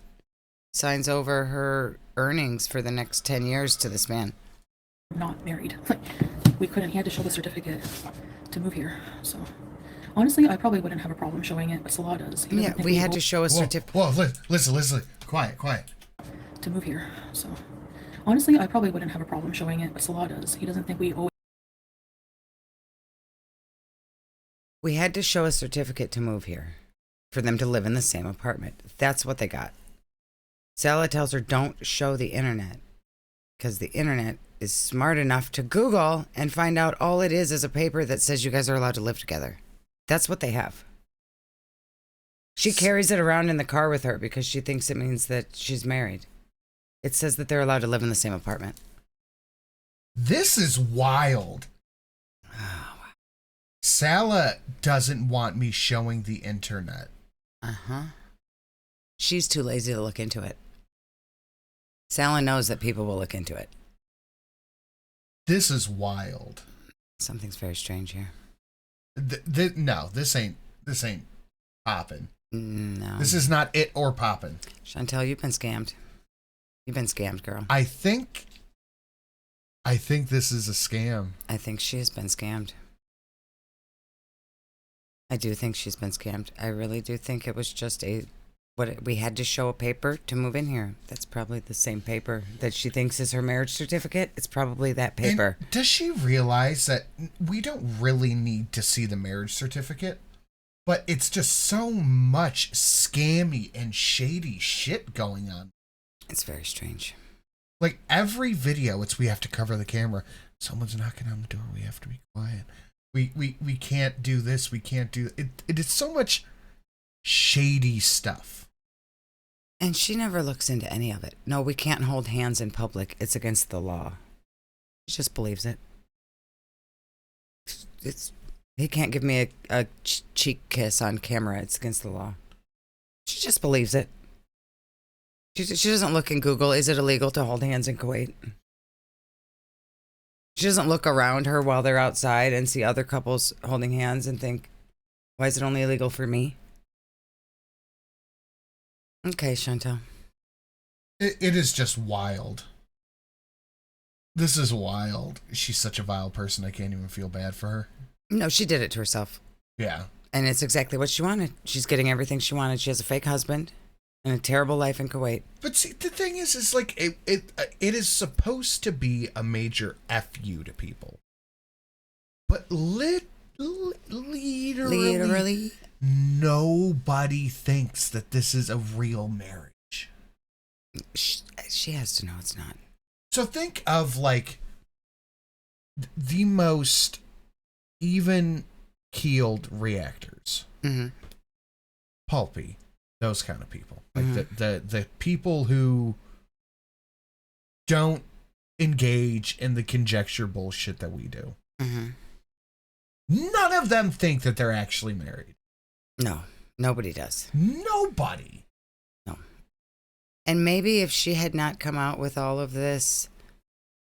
signs over her earnings for the next 10 years to this man. Not married. Like we couldn't. He had to show the certificate to move here. So honestly, I probably wouldn't have a problem showing it, but Salah does. He doesn't Yeah, think we had to show a certificate. Whoa, listen. Quiet. to move here. So honestly, I probably wouldn't have a problem showing it, but Salah does. He doesn't think we owe. We had to show a certificate to move here for them to live in the same apartment. That's what they got. Salah tells her, don't show the internet because the internet is smart enough to Google and find out all it is a paper that says you guys are allowed to live together. That's what they have. She carries it around in the car with her because she thinks it means that she's married. It says that they're allowed to live in the same apartment. This is wild. Sala doesn't want me showing the internet. Uh-huh. She's too lazy to look into it. Salah knows that people will look into it. This is wild. Something's very strange here. No, this ain't popping. No. This is not it or popping. Chantal, you've been scammed. You've been scammed, girl. I think this is a scam. I think she has been scammed. I do think she's been scammed. I really do think it was just we had to show a paper to move in here. That's probably the same paper that she thinks is her marriage certificate. It's probably that paper. And does she realize that we don't really need to see the marriage certificate? But it's just so much scammy and shady shit going on. It's very strange. Like every video, we have to cover the camera. Someone's knocking on the door. We have to be quiet. We can't do this. We can't do it. It is so much shady stuff. And she never looks into any of it. No, we can't hold hands in public. It's against the law. She just believes it. He can't give me a cheek kiss on camera. It's against the law. She just believes it. She doesn't look in Google. Is it illegal to hold hands in Kuwait? She doesn't look around her while they're outside and see other couples holding hands and think, why is it only illegal for me? Okay, Chantal. It is just wild. This is wild. She's such a vile person. I can't even feel bad for her. No, she did it to herself. Yeah. And it's exactly what she wanted. She's getting everything she wanted. She has a fake husband and a terrible life in Kuwait. But see, the thing is like, it is supposed to be a major FU to people. But literally, nobody thinks that this is a real marriage. She has to know it's not. So think of like the most even-keeled reactors. Mm-hmm. Pulpy, those kind of people. Like the people who don't engage in the conjecture bullshit that we do. Mm-hmm. None of them think that they're actually married. No, nobody does. Nobody. No. And maybe if she had not come out with all of this,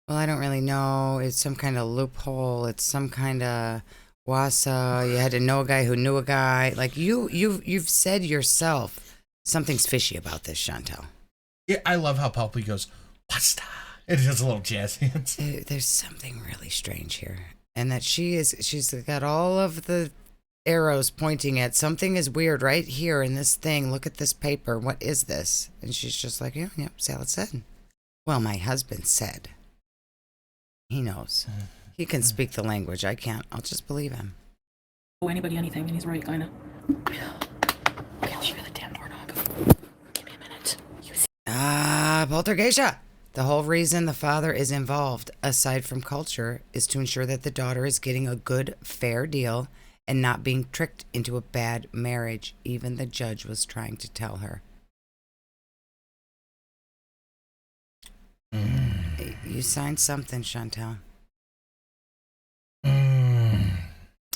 well, I don't really know. It's some kind of loophole. It's some kind of wassa. You had to know a guy who knew a guy. Like you've said yourself, something's fishy about this, Chantal. Yeah, I love how Pulpy goes, what's that? It has a little jazz hands. There's something really strange here. And that she's got all of the arrows pointing at something is weird right here in this thing. Look at this paper. What is this? And she's just like, yeah, Salad said. Well, my husband said. He knows. He can speak the language. I can't. I'll just believe him. Oh, anybody, anything, and he's right, kinda. Okay, I'll show you the damn doorknob. Give me a minute. You see? Poltergeisha. The whole reason the father is involved, aside from culture, is to ensure that the daughter is getting a good, fair deal and not being tricked into a bad marriage. Even the judge was trying to tell her. You signed something, Chantal.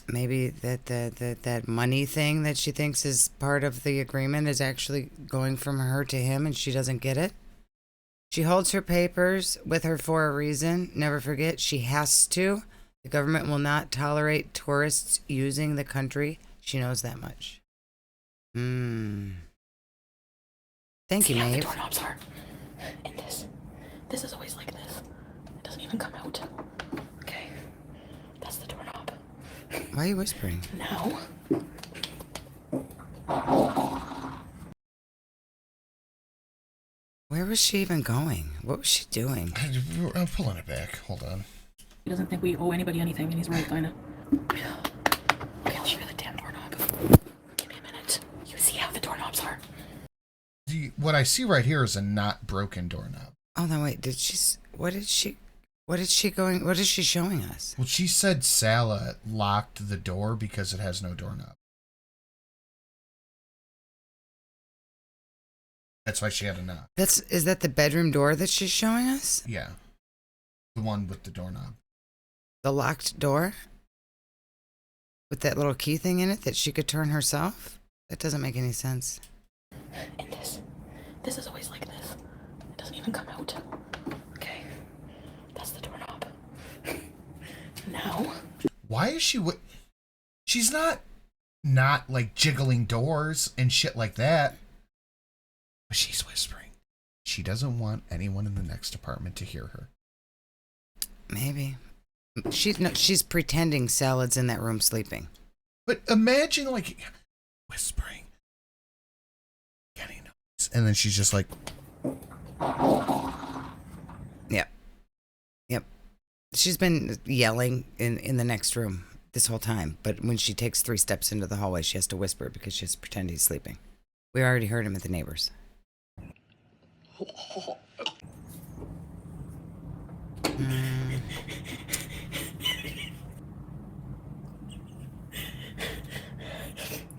Maybe that money thing that she thinks is part of the agreement is actually going from her to him and she doesn't get it. She holds her papers with her for a reason. Never forget, she has to. The government will not tolerate tourists using the country. She knows that much. Thank you, See how the Maeve. doorknobs are in this. This is always like this. It doesn't even come out. Okay, that's the doorknob. Why are you whispering? Now. Where was she even going? What was she doing? I'm pulling it back. Hold on. He doesn't think we owe anybody anything, and he's right, kinda. Okay, I'll show you the damn doorknob. Give me a minute. You see how the doorknobs are? What I see right here is a not broken doorknob. Oh no, wait. What is she showing us? Well, she said Sala locked the door because it has no doorknob. That's why she had a knock. Is that the bedroom door that she's showing us? Yeah. The one with the doorknob. The locked door? With that little key thing in it that she could turn herself? That doesn't make any sense. In this. This is always like this. It doesn't even come out. Okay. That's the doorknob. Now. Why is she... She's not like jiggling doors and shit like that. But she's whispering. She doesn't want anyone in the next apartment to hear her. Maybe. She's pretending Salad's in that room sleeping. But imagine like whispering, getting noise, and then she's just like, Yep. Yep. She's been yelling in the next room this whole time, but when she takes 3 steps into the hallway, she has to whisper because she has to pretend he's sleeping. We already heard him at the neighbors.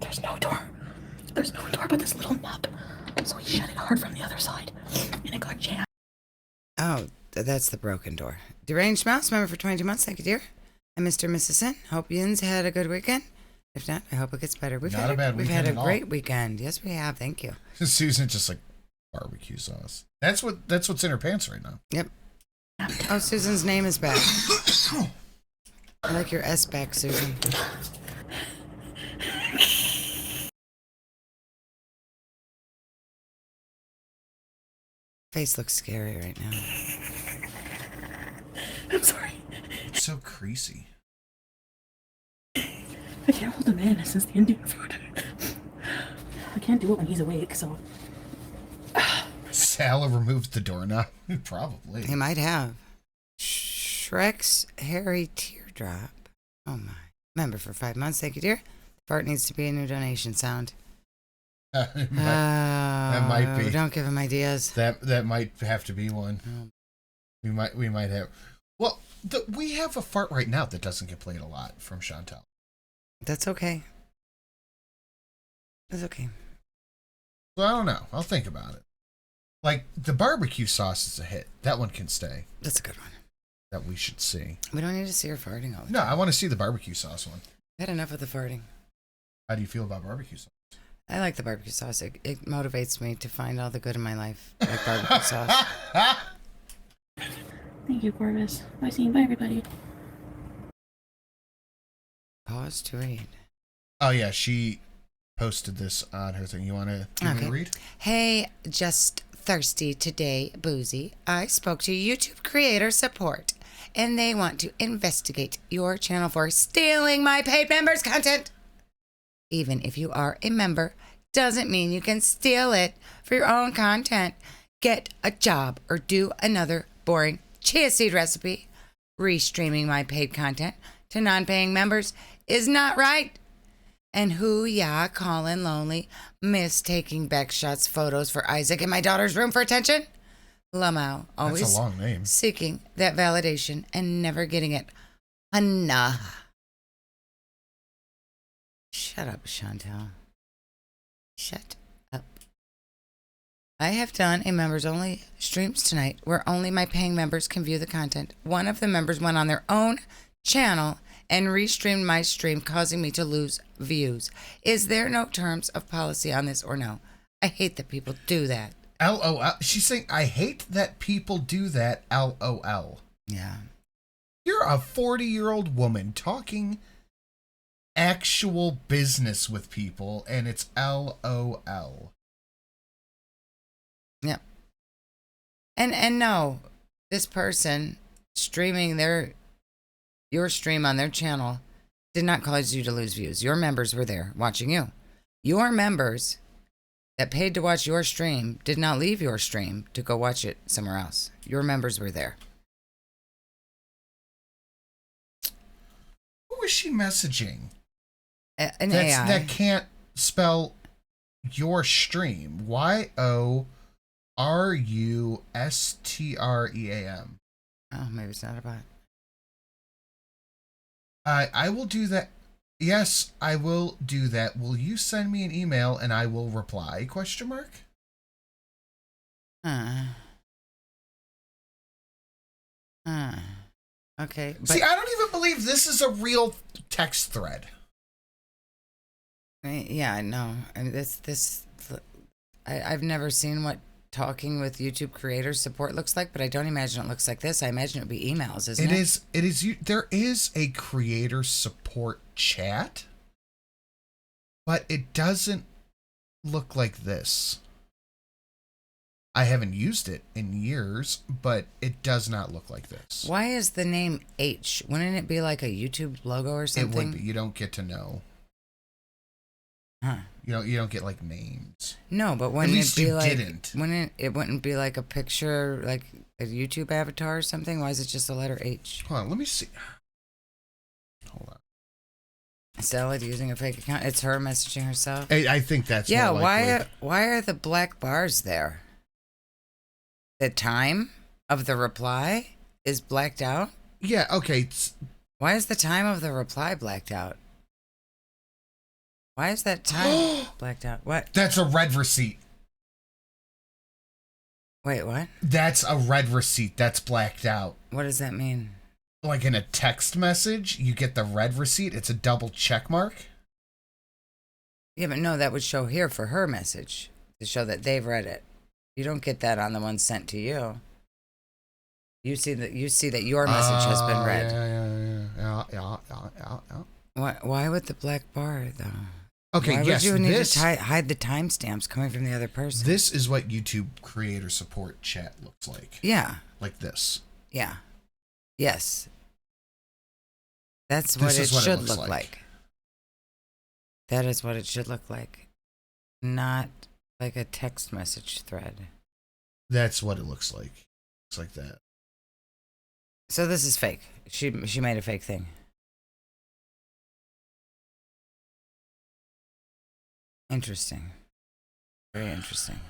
There's no door. There's no door but this little nub. So he shut it hard from the other side, and it got jammed. Oh, that's the broken door. Deranged Mouse, member for 22 months. Thank you, dear. And Mr. and Mrs. Sin, hope yins had a good weekend. If not, I hope it gets better. We've had a great weekend. Yes, we have. Thank you. Susan just like barbecue sauce. That's what's in her pants right now. Yep. Oh, Susan's name is back. I like your S back, Susan. Face looks scary right now. I'm sorry. It's so creasy. I can't hold him in since the Indian food. I can't do it when he's awake, so. Sal removed the doorknob. Probably. He might have. Shrek's hairy teardrop. Oh my. Member for 5 months. Thank you, dear. Fart needs to be a new donation sound. that might be. Don't give him ideas. That might have to be one. Oh. We might have. Well, we have a fart right now that doesn't get played a lot from Chantal. That's okay. That's okay. So I don't know. I'll think about it. Like the barbecue sauce is a hit. That one can stay. That's a good one. That we should see. We don't need to see her farting all the No, time. I want to see the barbecue sauce one. I had enough of the farting. How do you feel about barbecue sauce? I like the barbecue sauce. It motivates me to find all the good in my life. Like barbecue sauce. Thank you, Corvus. Bye, scene. Bye, everybody. Pause to read. Oh yeah, she posted this on her thing. You want to give me a read? Hey, just thirsty today, Boozy. I spoke to YouTube creator support, and they want to investigate your channel for stealing my paid members' content. Even if you are a member, doesn't mean you can steal it for your own content. Get a job or do another boring chia seed recipe. Restreaming my paid content to non-paying members is not right. And who ya calling lonely, miss taking back shots photos for Isaac in my daughter's room for attention? Lamau, always That's a long name. seeking that validation and never getting it. Hanna. Shut up, Chantal. Shut up. I have done a members only streams tonight where only my paying members can view the content. One of the members went on their own channel and restreamed my stream, causing me to lose views. Is there no terms of policy on this or no? I hate that people do that. LOL. She's saying, I hate that people do that. LOL. Yeah. You're a 40-year-old woman talking actual business with people, and it's LOL. Yep. And no, this person streaming your stream on their channel did not cause you to lose views. Your members were there watching you. Your members that paid to watch your stream did not leave your stream to go watch it somewhere else. Your members were there. Who is she messaging? An AI. That can't spell your stream. YORUSTREAM. Oh, maybe it's not a bot. I will do that. Yes, I will do that. Will you send me an email and I will reply? Question mark. Okay. But, See, I don't even believe this is a real text thread. yeah, no. I mean, I've never seen what talking with YouTube creators support looks like, but I don't imagine it looks like this. I imagine it would be emails, isn't it? It is. There is a creator support chat, but it doesn't look like this. I haven't used it in years, but it does not look like this. Why is the name H? Wouldn't it be like a YouTube logo or something? It would be. You don't get to know. Huh. You don't get like names. No, but At wouldn't least it be you like didn't. it wouldn't be like a picture, like a YouTube avatar or something? Why is it just the letter H? Hold on, let me see. Hold on. Stella using a fake account. It's her messaging herself. I think that's Yeah, more likely. why are the black bars there? The time of the reply is blacked out? Yeah, okay. Why is the time of the reply blacked out? Why is that time blacked out? What? That's a red receipt. Wait, what? That's a red receipt. That's blacked out. What does that mean? Like in a text message, you get the red receipt. It's a double check mark. Yeah, but no, that would show here for her message to show that they've read it. You don't get that on the one sent to you. You see that your message has been read. Yeah. Why with the black bar though? Okay, Why yes, would you need this, to hide the timestamps coming from the other person? this is what YouTube creator support chat looks like. Yeah. Like this. Yeah. Yes. That's This what is it what it should looks look like. like. That is what it should look like. Not like a text message thread. That's what it looks like. Looks like that. So this is fake. She made a fake thing. Interesting. Very interesting.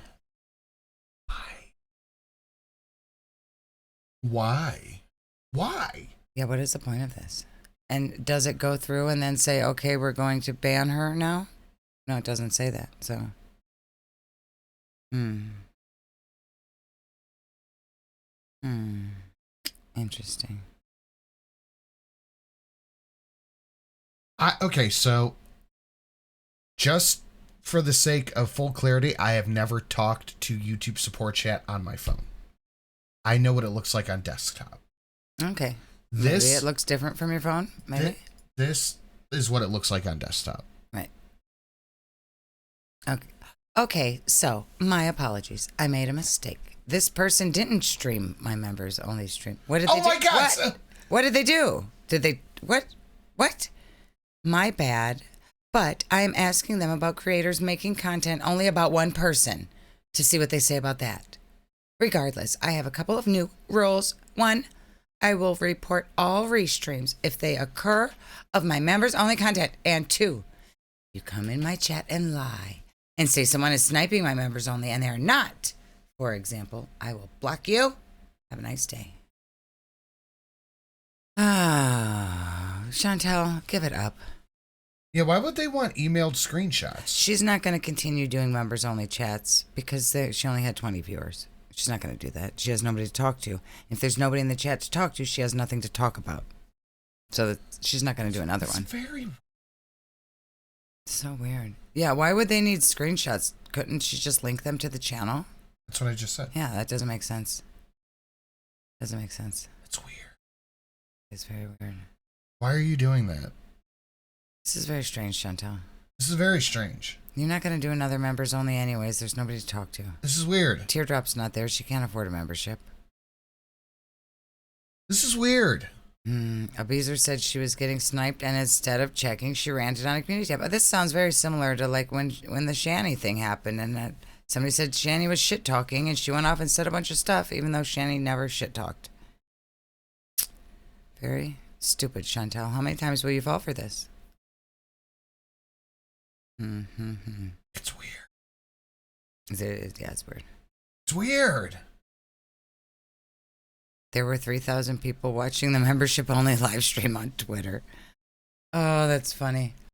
Why? Why? Yeah, what is the point of this? And does it go through and then say, okay, we're going to ban her now? No, it doesn't say that. So, interesting. Okay, so just for the sake of full clarity, I have never talked to YouTube support chat on my phone. I know what it looks like on desktop. Okay. This Maybe it looks different from your phone. Maybe. This is what it looks like on desktop. Right. Okay. Okay, so my apologies. I made a mistake. This person didn't stream my members only stream. What did they do? Oh my God! What did they do? Did they what? My bad. But I am asking them about creators making content only about one person to see what they say about that. Regardless, I have a couple of new rules. 1, I will report all restreams if they occur of my members only content. And 2, you come in my chat and lie and say someone is sniping my members only and they're not. For example, I will block you. Have a nice day. Chantel, give it up. Yeah, why would they want emailed screenshots? She's not going to continue doing members only chats because she only had 20 viewers. She's not going to do that. She has nobody to talk to. If there's nobody in the chat to talk to, she has nothing to talk about. So she's not going to do another one. Very So weird. Yeah, why would they need screenshots? Couldn't she just link them to the channel? That's what I just said. Yeah, that doesn't make sense. Doesn't make sense. It's weird. It's very weird. Why are you doing that? This is very strange, Chantel. This is very strange. You're not going to do another members only anyways. There's nobody to talk to. This is weird. Teardrop's not there. She can't afford a membership. This is weird. Abizer said she was getting sniped, and instead of checking, she ranted on a community tab. But this sounds very similar to like when the Shani thing happened, and somebody said Shani was shit talking, and she went off and said a bunch of stuff, even though Shani never shit talked. Very stupid, Chantel. How many times will you fall for this? It's weird. Yeah, it's weird. It's weird. There were 3,000 people watching the membership-only live stream on Twitter. Oh, that's funny.